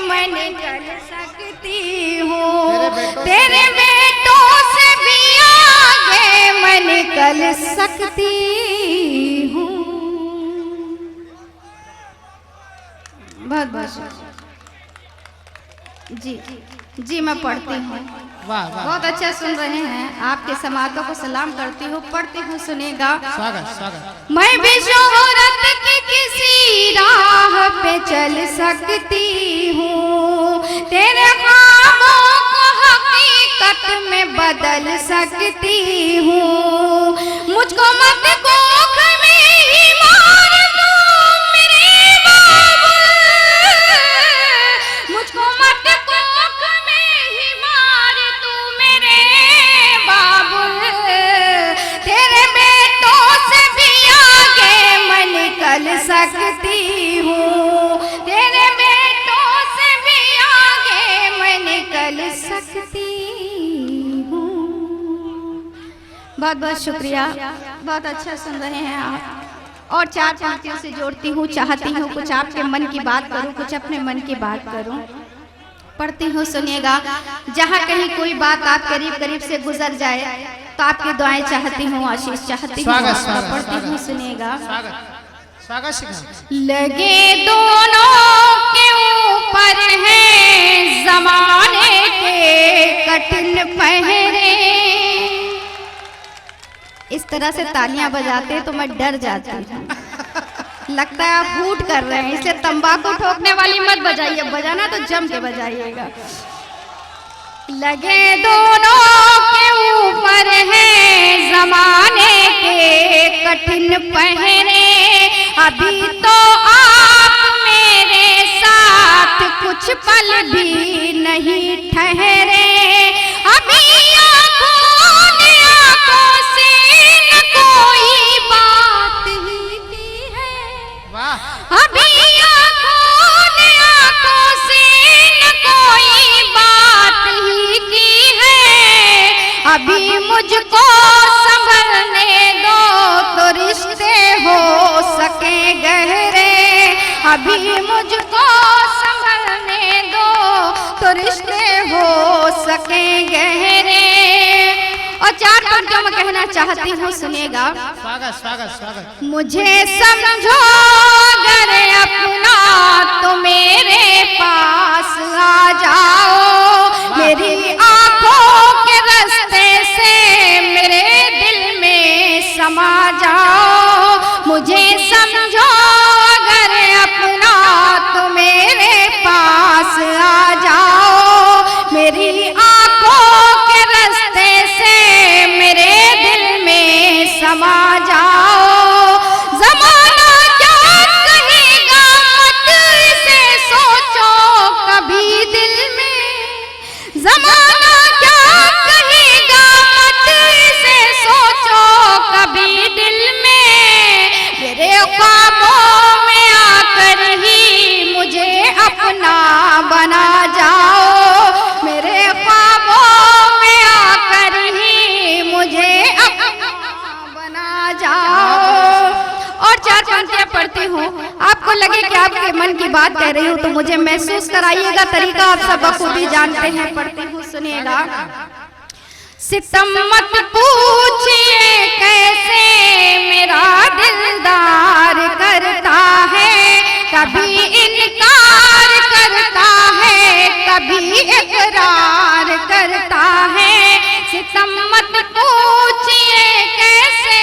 मैं निकल सकती हूँ। तेरे बेटों से भी आगे मैं निकल सकती हूँ। बहुत बहुत जी मैं पढ़ती हूँ। वाह बहुत अच्छा सुन रहे हैं। आपके समातों को सलाम करती हूँ, पढ़ती हूँ, सुनेगा। स्वागत। मैं भी शोहरत की किसी राह पे चल सकती हूँ। तेरे ख्वाबों को हकीकत में बदल सकती हूँ। मुझको मत कोख में ही मार दो मेरे बाबू, मुझको मत कोख में ही मार तू मेरे बाबू। तेरे बेटों से भी आगे मैं निकल सकती हूँ। तेरे बेटों से भी आगे मैं निकल सकती हूँ। बहुत बहुत शुक्रिया, बहुत अच्छा सुन रहे हैं आप। और चार पंक्तियों से जोड़ती हूँ, चाहती हूँ कुछ आपके मन की बात करूँ, कुछ अपने मन की बात करूँ। पढ़ती हूँ, सुनिएगा। जहाँ कहीं कोई बात आप करीब करीब से गुजर जाए तो आपकी दुआएं चाहती हूँ, आशीष चाहती हूँ। पढ़ती हूँ, सुनिएगा। लगे दोनों के ऊपर हैं जमाने के कठिन पहरे। इस तरह से तालियां बजाते तो मैं डर जाती हूँ, लगता है आप फूट कर रहे हैं, इसलिए तंबाकू ठोकने वाली मत बजाइए, बजाना तो जम के बजाइएगा। लगे दोनों के ऊपर हैं जमाने के कठिन पहरे। अभी तो आप मेरे साथ कुछ पल भी नहीं ठहरे। अभी आंखों ने आंखों से न कोई बात ही की है। अभी आंखों ने आंखों से न कोई बात ही की है। अभी मुझको संभलने दो तो रिश्ते हो सके गहरे। अभी मुझको संभलने दो तो रिश्ते हो सके गहरे। और 4 पंक्तियों में कहना चाहती हूँ, सुनिएगा। स्वागत स्वागत स्वागत। मुझे समझो अगर अपना तो मेरे पास आ जाओ। मेरी आंखों के रास्ते से मेरे दिल में समा जाओ। मुझे समझो अगर अपना तो मेरे पास आ जाओ। मेरी आंखों के रास्ते से मेरे दिल में समा जाओ। ज़माना क्या कहेगा मत इसे सोचो कभी दिल में। ज़माना क्या कहेगा मत इसे सोचो कभी दिल में। मेरे ख्वाबों में आकर ही मुझे अपना बना जाओ। मेरे ख्वाबों में आकर ही मुझे अपना बना जाओ। और 4 पंक्तियां पढ़ती हूँ, आपको लगे कि आपके मन की बात कह रही हूँ तो मुझे महसूस कराइएगा। तरीका आप सब बखूबी जानते हैं, पढ़ती हूँ, सुनिएगा। सितम मत पूछिए कैसे मेरा दिलदार करता है। कभी इनकार करता है, कभी इकरार करता है। सितम मत पूछिए कैसे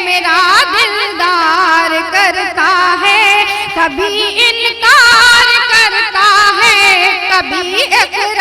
मेरा दिलदार करता है। कभी इनकार करता है, कभी इकरार